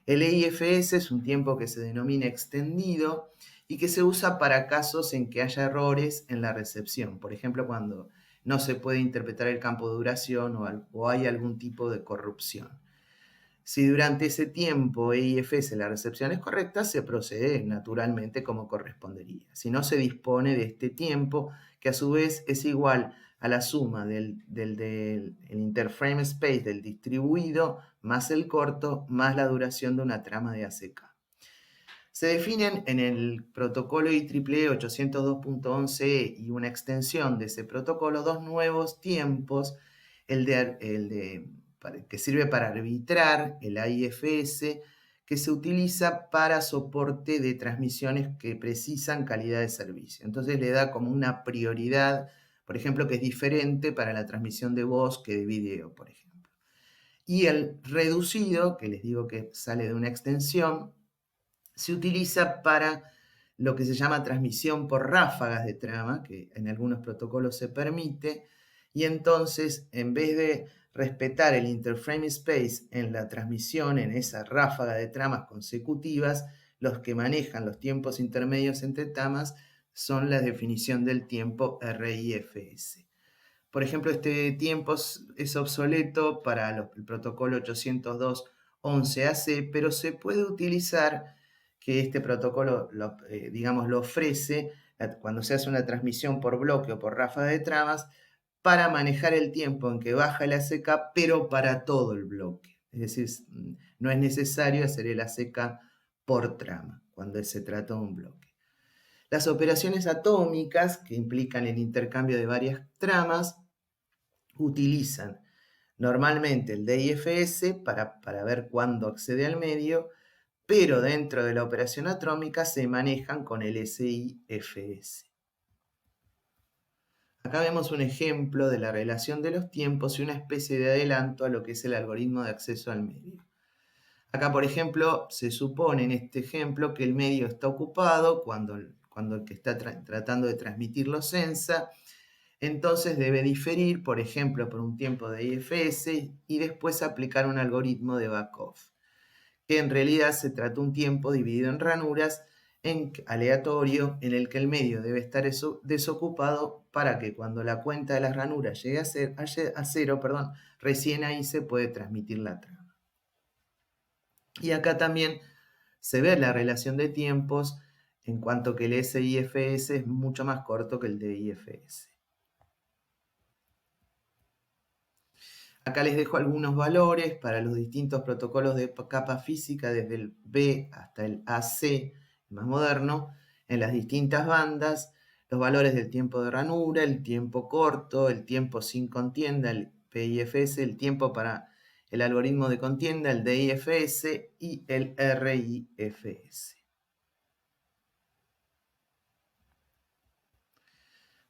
El EIFS es un tiempo que se denomina extendido y que se usa para casos en que haya errores en la recepción. Por ejemplo, cuando no se puede interpretar el campo de duración o hay algún tipo de corrupción. Si durante ese tiempo EIFS la recepción es correcta, se procede naturalmente como correspondería. Si no, se dispone de este tiempo, que a su vez es igual a la suma del interframe space del distribuido más el corto más la duración de una trama de ACK. Se definen en el protocolo IEEE 802.11e y una extensión de ese protocolo 2 nuevos tiempos, que sirve para arbitrar el AIFS, que se utiliza para soporte de transmisiones que precisan calidad de servicio. Entonces le da como una prioridad, por ejemplo, que es diferente para la transmisión de voz que de video, por ejemplo. Y el reducido, que les digo que sale de una extensión, se utiliza para lo que se llama transmisión por ráfagas de trama, que en algunos protocolos se permite, y entonces en vez de respetar el interframe space en la transmisión, en esa ráfaga de tramas consecutivas, los que manejan los tiempos intermedios entre tramas son la definición del tiempo RIFS. Por ejemplo, este tiempo es obsoleto para el protocolo 802.11ac, pero se puede utilizar, que este protocolo lo ofrece cuando se hace una transmisión por bloque o por ráfaga de tramas, para manejar el tiempo en que baja el ACK, pero para todo el bloque. Es decir, no es necesario hacer el ACK por trama cuando se trata de un bloque. Las operaciones atómicas, que implican el intercambio de varias tramas, utilizan normalmente el DIFS para ver cuándo accede al medio, pero dentro de la operación atómica se manejan con el SIFS. Acá vemos un ejemplo de la relación de los tiempos y una especie de adelanto a lo que es el algoritmo de acceso al medio. Acá, por ejemplo, se supone en este ejemplo que el medio está ocupado cuando el que está tratando de transmitirlo censa. Entonces debe diferir, por ejemplo, por un tiempo de IFS y después aplicar un algoritmo de backoff, que en realidad se trata de un tiempo dividido en ranuras aleatorio en el que el medio debe estar desocupado para que cuando la cuenta de las ranuras llegue a cero, recién ahí se puede transmitir la trama. Y acá también se ve la relación de tiempos en cuanto que el SIFS es mucho más corto que el DIFS. Acá les dejo algunos valores para los distintos protocolos de capa física, desde el B hasta el AC, el más moderno, en las distintas bandas, los valores del tiempo de ranura, el tiempo corto, el tiempo sin contienda, el PIFS, el tiempo para el algoritmo de contienda, el DIFS y el RIFS.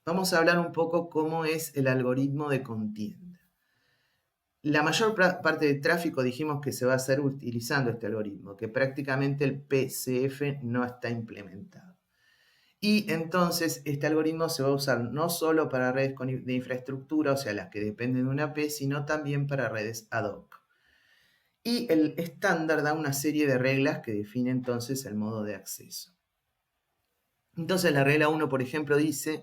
Vamos a hablar un poco cómo es el algoritmo de contienda. La mayor parte del tráfico dijimos que se va a hacer utilizando este algoritmo, que prácticamente el PCF no está implementado. Y entonces este algoritmo se va a usar no solo para redes de infraestructura, o sea, las que dependen de una AP, sino también para redes ad hoc. Y el estándar da una serie de reglas que define entonces el modo de acceso. Entonces la regla 1, por ejemplo, dice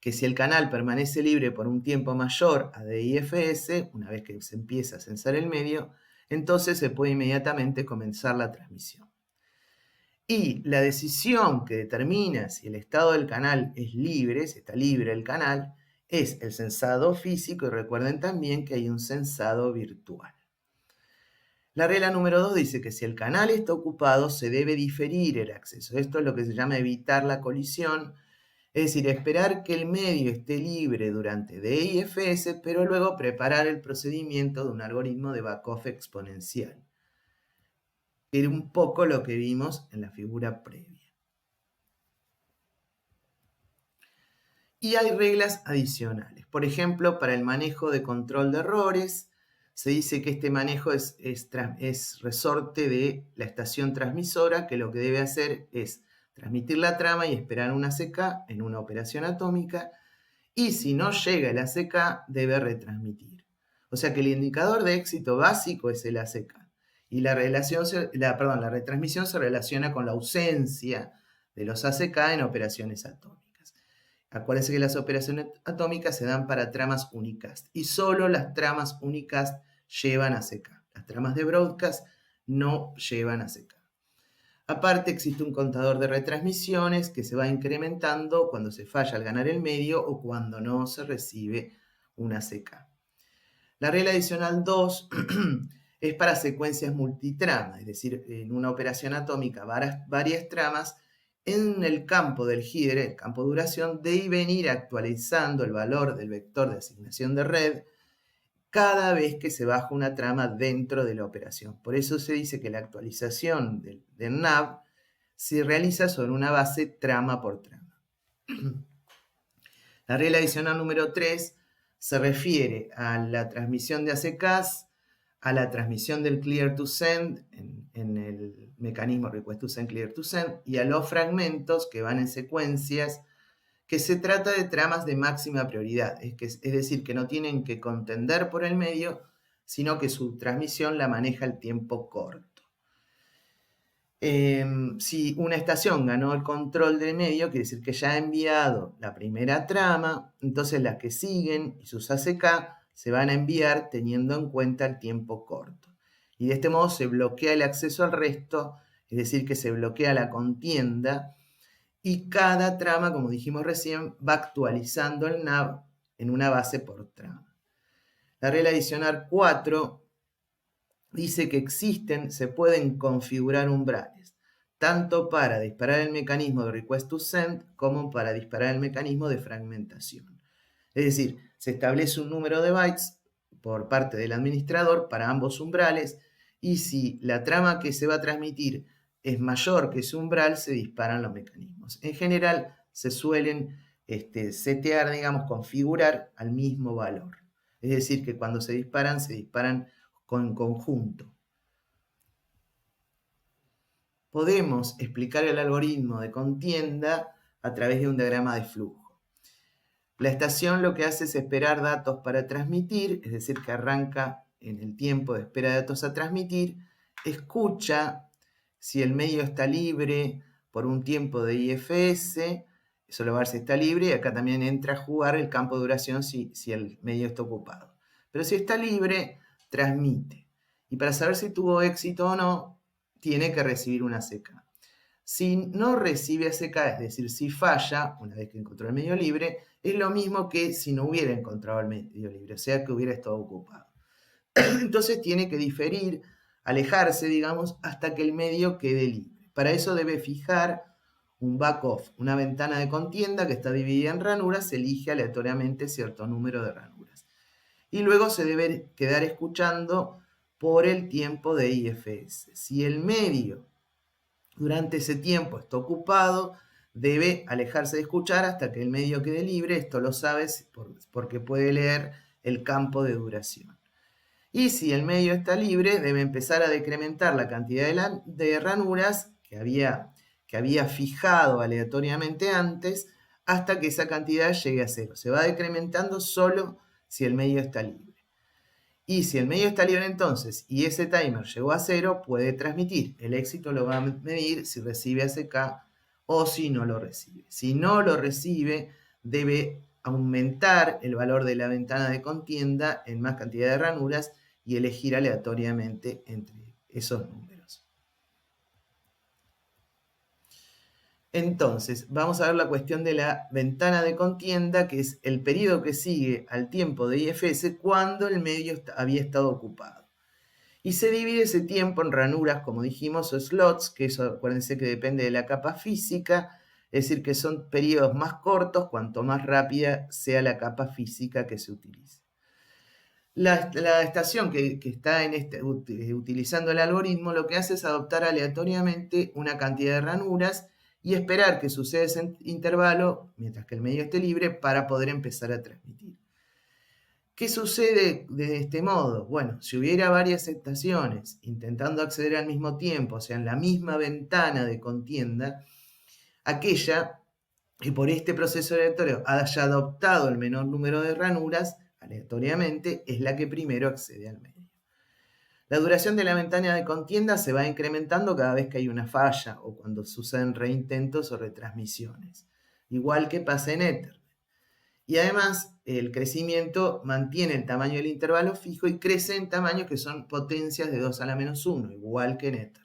que si el canal permanece libre por un tiempo mayor a DIFS, una vez que se empieza a censar el medio, entonces se puede inmediatamente comenzar la transmisión. Y la decisión que determina si el estado del canal es libre, si está libre el canal, es el censado físico, y recuerden también que hay un censado virtual. La regla número 2 dice que si el canal está ocupado, se debe diferir el acceso. Esto es lo que se llama evitar la colisión, es decir, esperar que el medio esté libre durante DIFS, pero luego preparar el procedimiento de un algoritmo de backoff exponencial. Era un poco lo que vimos en la figura previa. Y hay reglas adicionales. Por ejemplo, para el manejo de control de errores, se dice que este manejo es resorte de la estación transmisora, que lo que debe hacer es transmitir la trama y esperar una ACK en una operación atómica, y si no llega el ACK, debe retransmitir. O sea que el indicador de éxito básico es el ACK. Y la retransmisión se relaciona con la ausencia de los ACK en operaciones atómicas. Acuérdense que las operaciones atómicas se dan para tramas unicast y solo las tramas unicast llevan ACK. Las tramas de broadcast no llevan ACK. Aparte existe un contador de retransmisiones que se va incrementando cuando se falla al ganar el medio o cuando no se recibe una ACK. La regla adicional 2 es para secuencias multitrama, es decir, en una operación atómica varias tramas. En el campo del header, el campo de duración, deben ir actualizando el valor del vector de asignación de red cada vez que se baja una trama dentro de la operación. Por eso se dice que la actualización del nav se realiza sobre una base trama por trama. La regla adicional número 3 se refiere a la transmisión de ACKs, a la transmisión del clear to send en el mecanismo request to send, clear to send, y a los fragmentos que van en secuencias, que se trata de tramas de máxima prioridad, es decir, que no tienen que contender por el medio, sino que su transmisión la maneja el tiempo corto. Si una estación ganó el control del medio, quiere decir que ya ha enviado la primera trama, entonces las que siguen y sus ACK se van a enviar teniendo en cuenta el tiempo corto. Y de este modo se bloquea el acceso al resto, es decir, que se bloquea la contienda, y cada trama, como dijimos recién, va actualizando el nav en una base por trama. La regla adicional 4 dice que se pueden configurar umbrales, tanto para disparar el mecanismo de request to send como para disparar el mecanismo de fragmentación. Es decir, se establece un número de bytes por parte del administrador para ambos umbrales, y si la trama que se va a transmitir es mayor que ese umbral, se disparan los mecanismos. En general, se suelen setear, digamos, configurar al mismo valor. Es decir, que cuando se disparan en conjunto. Podemos explicar el algoritmo de contienda a través de un diagrama de flujo. La estación lo que hace es esperar datos para transmitir, es decir, que arranca en el tiempo de espera de datos a transmitir, escucha si el medio está libre por un tiempo de IFS, eso lo va a ver si está libre, y acá también entra a jugar el campo de duración si el medio está ocupado. Pero si está libre, transmite. Y para saber si tuvo éxito o no, tiene que recibir una ACK. Si no recibe ACK, es decir, si falla, una vez que encontró el medio libre, es lo mismo que si no hubiera encontrado el medio libre, o sea que hubiera estado ocupado. Entonces tiene que diferir, alejarse, digamos, hasta que el medio quede libre. Para eso debe fijar un back-off, una ventana de contienda que está dividida en ranuras, se elige aleatoriamente cierto número de ranuras. Y luego se debe quedar escuchando por el tiempo de IFS. Si el medio durante ese tiempo está ocupado, debe alejarse de escuchar hasta que el medio quede libre. Esto lo sabes porque puede leer el campo de duración. Y si el medio está libre, debe empezar a decrementar la cantidad de ranuras que había fijado aleatoriamente antes, hasta que esa cantidad llegue a 0. Se va decrementando solo si el medio está libre. Y si el medio está libre entonces y ese timer llegó a 0, puede transmitir. El éxito lo va a medir si recibe ACK o si no lo recibe. Si no lo recibe, debe aumentar el valor de la ventana de contienda en más cantidad de ranuras y elegir aleatoriamente entre esos números. Entonces, vamos a ver la cuestión de la ventana de contienda, que es el periodo que sigue al tiempo de IFS cuando el medio había estado ocupado. Y se divide ese tiempo en ranuras, como dijimos, o slots, que eso acuérdense que depende de la capa física, es decir, que son periodos más cortos cuanto más rápida sea la capa física que se utilice. La estación que está utilizando el algoritmo lo que hace es adoptar aleatoriamente una cantidad de ranuras y esperar que suceda ese intervalo mientras que el medio esté libre para poder empezar a transmitir. ¿Qué sucede de este modo? Bueno, si hubiera varias estaciones intentando acceder al mismo tiempo, o sea, en la misma ventana de contienda, aquella que por este proceso aleatorio haya adoptado el menor número de ranuras, aleatoriamente, es la que primero accede al medio. La duración de la ventana de contienda se va incrementando cada vez que hay una falla o cuando suceden reintentos o retransmisiones, igual que pasa en Ethernet. Y además, el crecimiento mantiene el tamaño del intervalo fijo y crece en tamaños que son potencias de 2 a la menos 1, igual que en Ethernet.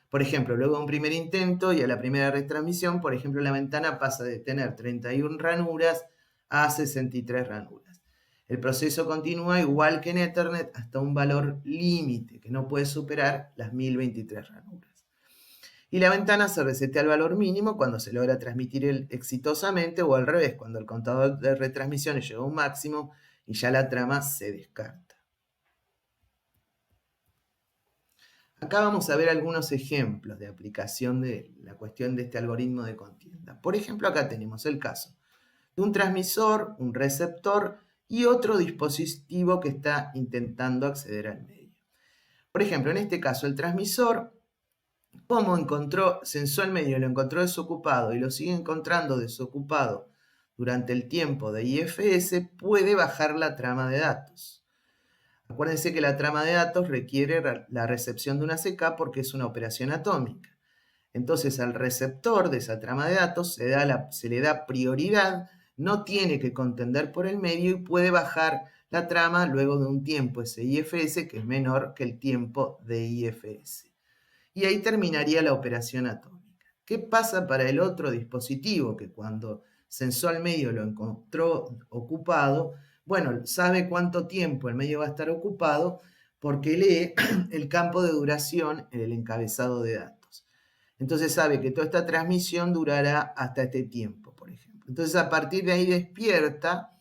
Por ejemplo, luego de un primer intento y a la primera retransmisión, por ejemplo, la ventana pasa de tener 31 ranuras a 63 ranuras. El proceso continúa igual que en Ethernet hasta un valor límite, que no puede superar las 1023 ranuras. Y la ventana se resetea al valor mínimo cuando se logra transmitir exitosamente o al revés, cuando el contador de retransmisiones llega a un máximo y ya la trama se descarta. Acá vamos a ver algunos ejemplos de aplicación de la cuestión de este algoritmo de contienda. Por ejemplo, acá tenemos el caso de un transmisor, un receptor y otro dispositivo que está intentando acceder al medio. Por ejemplo, en este caso, el transmisor, como censó el medio, lo encontró desocupado y lo sigue encontrando desocupado durante el tiempo de IFS, puede bajar la trama de datos. Acuérdense que la trama de datos requiere la recepción de una CK porque es una operación atómica. Entonces al receptor de esa trama de datos se le da prioridad, no tiene que contender por el medio y puede bajar la trama luego de un tiempo, ese IFS, que es menor que el tiempo de IFS. Y ahí terminaría la operación atómica. ¿Qué pasa para el otro dispositivo que cuando censó al medio lo encontró ocupado? Bueno, sabe cuánto tiempo el medio va a estar ocupado porque lee el campo de duración en el encabezado de datos. Entonces sabe que toda esta transmisión durará hasta este tiempo, por ejemplo. Entonces a partir de ahí despierta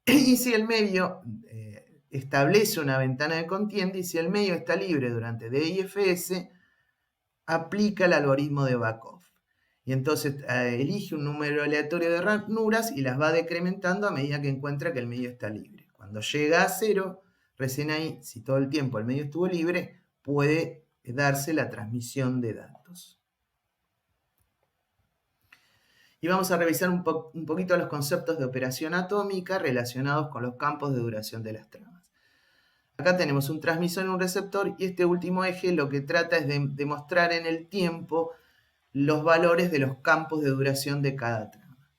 y si el medio establece una ventana de contienda y si el medio está libre durante DIFS, aplica el algoritmo de Back-off. Y entonces elige un número aleatorio de ranuras y las va decrementando a medida que encuentra que el medio está libre. Cuando llega a 0, recién ahí, si todo el tiempo el medio estuvo libre, puede darse la transmisión de datos. Y vamos a revisar un poquito los conceptos de operación atómica relacionados con los campos de duración de las tramas. Acá tenemos un transmisor y un receptor y este último eje lo que trata es de demostrar en el tiempo los valores de los campos de duración de cada trama.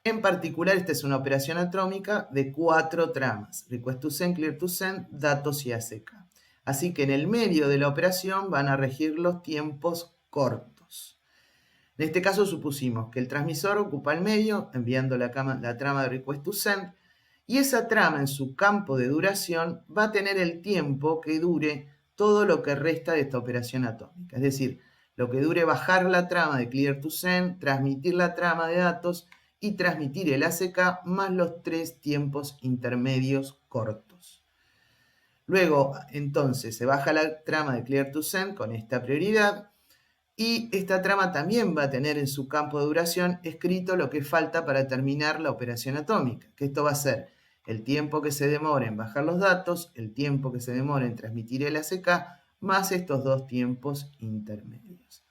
En particular, esta es una operación atómica de 4 tramas: request to send, clear to send, datos y ACK. Así que en el medio de la operación van a regir los tiempos cortos. En este caso supusimos que el transmisor ocupa el medio enviando la trama de request to send y esa trama en su campo de duración va a tener el tiempo que dure todo lo que resta de esta operación atómica. Es decir, lo que dure bajar la trama de clear to send, transmitir la trama de datos y transmitir el ACK más los 3 tiempos intermedios cortos. Luego, entonces, se baja la trama de clear to send con esta prioridad y esta trama también va a tener en su campo de duración escrito lo que falta para terminar la operación atómica, que esto va a ser el tiempo que se demora en bajar los datos, el tiempo que se demora en transmitir el ACK, más estos 2 tiempos intermedios.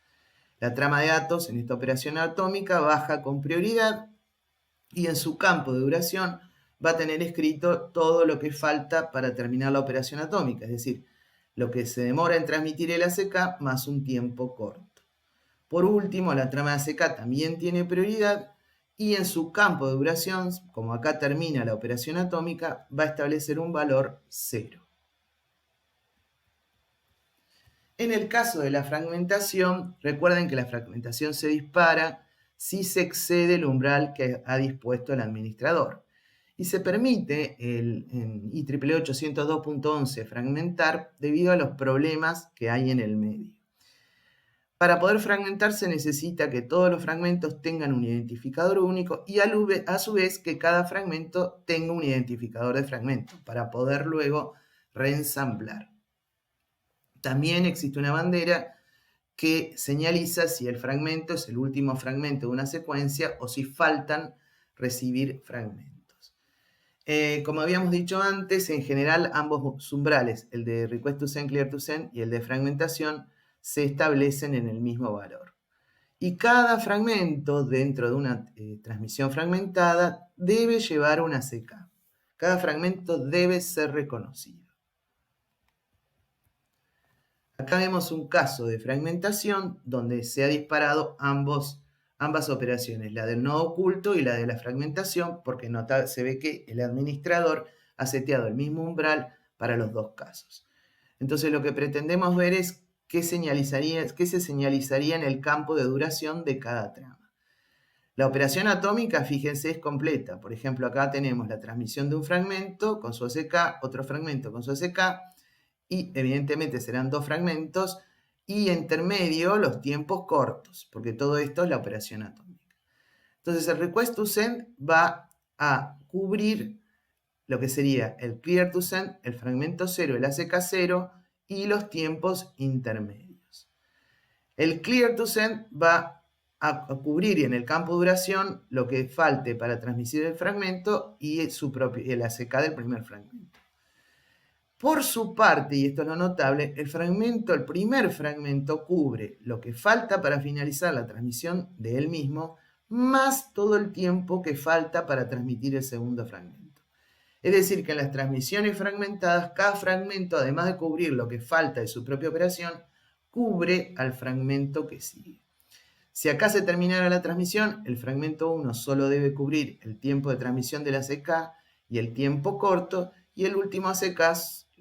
La trama de datos en esta operación atómica baja con prioridad y en su campo de duración va a tener escrito todo lo que falta para terminar la operación atómica, es decir, lo que se demora en transmitir el ACK más un tiempo corto. Por último, la trama de ACK también tiene prioridad y en su campo de duración, como acá termina la operación atómica, va a establecer un valor 0. En el caso de la fragmentación, recuerden que la fragmentación se dispara si se excede el umbral que ha dispuesto el administrador. Y se permite en IEEE 802.11 fragmentar debido a los problemas que hay en el medio. Para poder fragmentar se necesita que todos los fragmentos tengan un identificador único y a su vez que cada fragmento tenga un identificador de fragmento para poder luego reensamblar. También existe una bandera que señaliza si el fragmento es el último fragmento de una secuencia o si faltan recibir fragmentos. Como habíamos dicho antes, en general ambos umbrales, el de request to send, clear to send y el de fragmentación, se establecen en el mismo valor. Y cada fragmento dentro de una transmisión fragmentada debe llevar una CK. Cada fragmento debe ser reconocido. Acá vemos un caso de fragmentación donde se ha disparado ambas operaciones, la del nodo oculto y la de la fragmentación, porque se ve que el administrador ha seteado el mismo umbral para los dos casos. Entonces lo que pretendemos ver es qué se señalizaría en el campo de duración de cada trama. La operación atómica, fíjense, es completa. Por ejemplo, acá tenemos la transmisión de un fragmento con su ACK, otro fragmento con su ACK, y evidentemente serán dos fragmentos, y intermedio los tiempos cortos, porque todo esto es la operación atómica. Entonces el request to send va a cubrir lo que sería el clear to send, el fragmento 0, el ACK 0 y los tiempos intermedios. El clear to send va a cubrir en el campo duración lo que falte para transmitir el fragmento y el ACK del primer fragmento. Por su parte, y esto es lo notable, el primer fragmento cubre lo que falta para finalizar la transmisión de él mismo, más todo el tiempo que falta para transmitir el segundo fragmento. Es decir, que en las transmisiones fragmentadas, cada fragmento, además de cubrir lo que falta de su propia operación, cubre al fragmento que sigue. Si acá se terminara la transmisión, el fragmento 1 solo debe cubrir el tiempo de transmisión de la ACK y el tiempo corto, y el último ACK,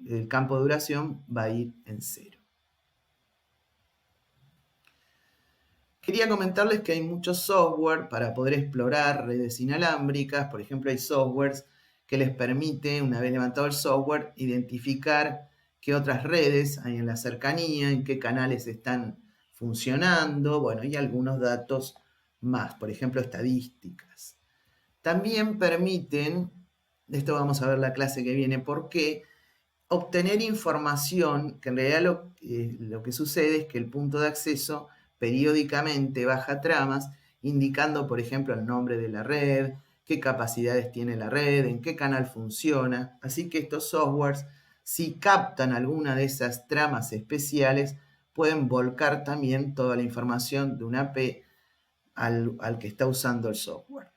el campo de duración, va a ir en 0. Quería comentarles que hay mucho software para poder explorar redes inalámbricas. Por ejemplo, hay softwares que les permite, una vez levantado el software, identificar qué otras redes hay en la cercanía, en qué canales están funcionando, bueno, y algunos datos más, por ejemplo, estadísticas. También permiten, esto vamos a ver la clase que viene, por qué, obtener información, que en realidad lo que sucede es que el punto de acceso periódicamente baja tramas, indicando, por ejemplo, el nombre de la red, qué capacidades tiene la red, en qué canal funciona. Así que estos softwares, si captan alguna de esas tramas especiales, pueden volcar también toda la información de una AP al que está usando el software.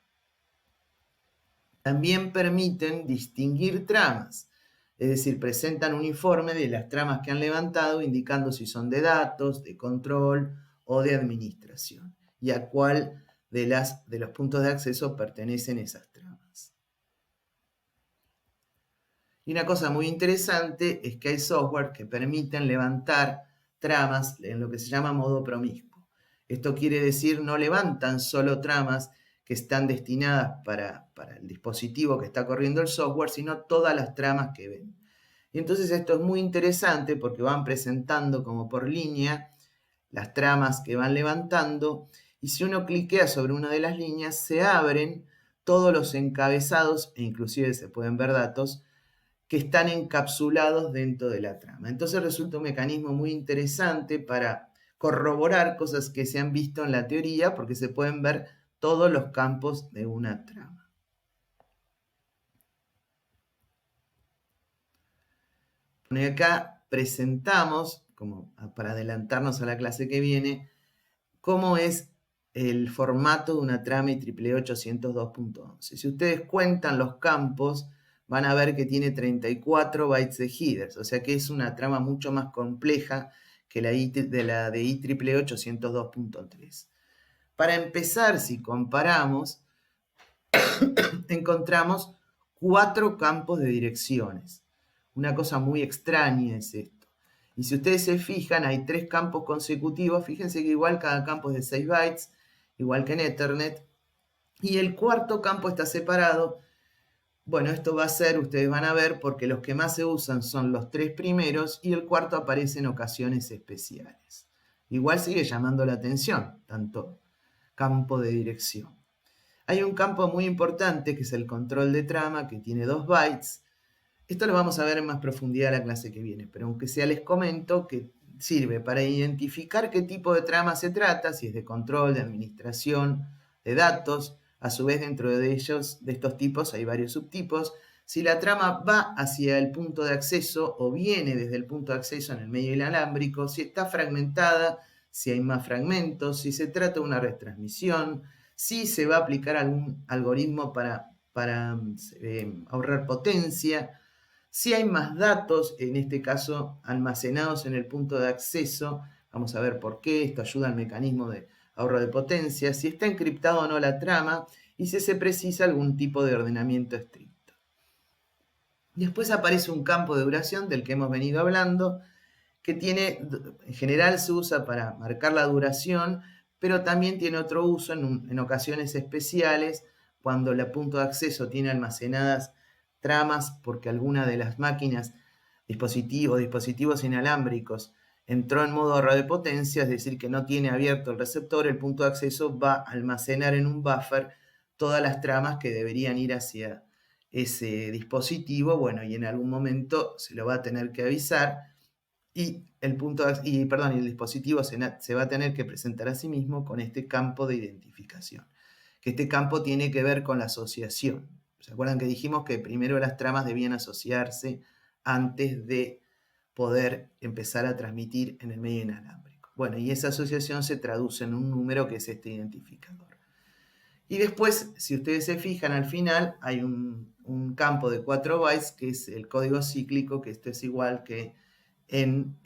También permiten distinguir tramas, es decir, presentan un informe de las tramas que han levantado, indicando si son de datos, de control o de administración, y a cuál de los puntos de acceso pertenecen esas tramas. Y una cosa muy interesante es que hay software que permiten levantar tramas en lo que se llama modo promiscuo. Esto quiere decir no levantan solo tramas que están destinadas para el dispositivo que está corriendo el software, sino todas las tramas que ven. Y entonces esto es muy interesante porque van presentando como por línea las tramas que van levantando, y si uno cliquea sobre una de las líneas se abren todos los encabezados, e inclusive se pueden ver datos, que están encapsulados dentro de la trama. Entonces resulta un mecanismo muy interesante para corroborar cosas que se han visto en la teoría, porque se pueden ver todos los campos de una trama. Bueno, y acá presentamos, como para adelantarnos a la clase que viene, cómo es el formato de una trama IEEE 802.11. Si ustedes cuentan los campos, van a ver que tiene 34 bytes de headers, o sea que es una trama mucho más compleja que la de IEEE 802.3. Para empezar, si comparamos, encontramos 4 campos de direcciones. Una cosa muy extraña es esto. Y si ustedes se fijan, hay 3 campos consecutivos. Fíjense que igual cada campo es de 6 bytes, igual que en Ethernet. Y el cuarto campo está separado. Bueno, esto va a ser, ustedes van a ver, porque los que más se usan son los 3 primeros y el cuarto aparece en ocasiones especiales. Igual sigue llamando la atención, tanto campo de dirección. Hay un campo muy importante que es el control de trama, que tiene 2 bytes. Esto lo vamos a ver en más profundidad en la clase que viene, pero aunque sea les comento que sirve para identificar qué tipo de trama se trata, si es de control, de administración, de datos. A su vez, dentro de ellos, de estos tipos, hay varios subtipos. Si la trama va hacia el punto de acceso o viene desde el punto de acceso en el medio inalámbrico, si está fragmentada, si hay más fragmentos, si se trata de una retransmisión, si se va a aplicar algún algoritmo para ahorrar potencia, si hay más datos, en este caso almacenados en el punto de acceso, vamos a ver por qué, esto ayuda al mecanismo de ahorro de potencia, si está encriptado o no la trama y si se precisa algún tipo de ordenamiento estricto. Después aparece un campo de duración del que hemos venido hablando, que en general se usa para marcar la duración, pero también tiene otro uso en ocasiones especiales, cuando el punto de acceso tiene almacenadas tramas porque alguna de las máquinas, dispositivos inalámbricos, entró en modo ahorro de potencia, es decir, que no tiene abierto el receptor, el punto de acceso va a almacenar en un buffer todas las tramas que deberían ir hacia ese dispositivo, bueno, y en algún momento se lo va a tener que avisar y el dispositivo se va a tener que presentar a sí mismo con este campo de identificación. Que este campo tiene que ver con la asociación. ¿Se acuerdan que dijimos que primero las tramas debían asociarse antes de poder empezar a transmitir en el medio inalámbrico? Bueno, y esa asociación se traduce en un número que es este identificador. Y después, si ustedes se fijan, al final hay un campo de 4 bytes que es el código cíclico, que esto es igual que en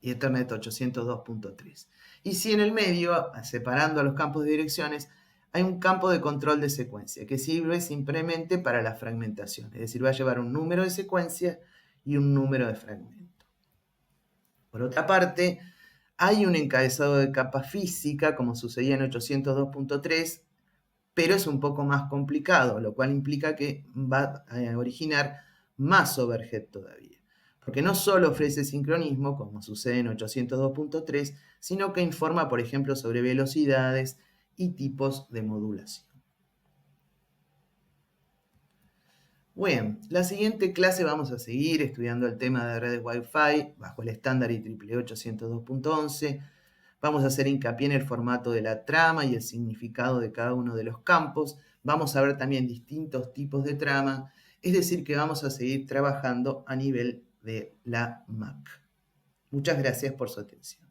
Ethernet 802.3. Y si en el medio, separando los campos de direcciones, hay un campo de control de secuencia que sirve simplemente para la fragmentación, es decir, va a llevar un número de secuencia y un número de fragmento. Por otra parte, hay un encabezado de capa física, como sucedía en 802.3, pero es un poco más complicado, lo cual implica que va a originar más overhead todavía. Porque no solo ofrece sincronismo, como sucede en 802.3, sino que informa, por ejemplo, sobre velocidades y tipos de modulación. Bien, la siguiente clase vamos a seguir estudiando el tema de redes Wi-Fi bajo el estándar IEEE 802.11. Vamos a hacer hincapié en el formato de la trama y el significado de cada uno de los campos. Vamos a ver también distintos tipos de trama, es decir, que vamos a seguir trabajando a nivel de la MAC. Muchas gracias por su atención.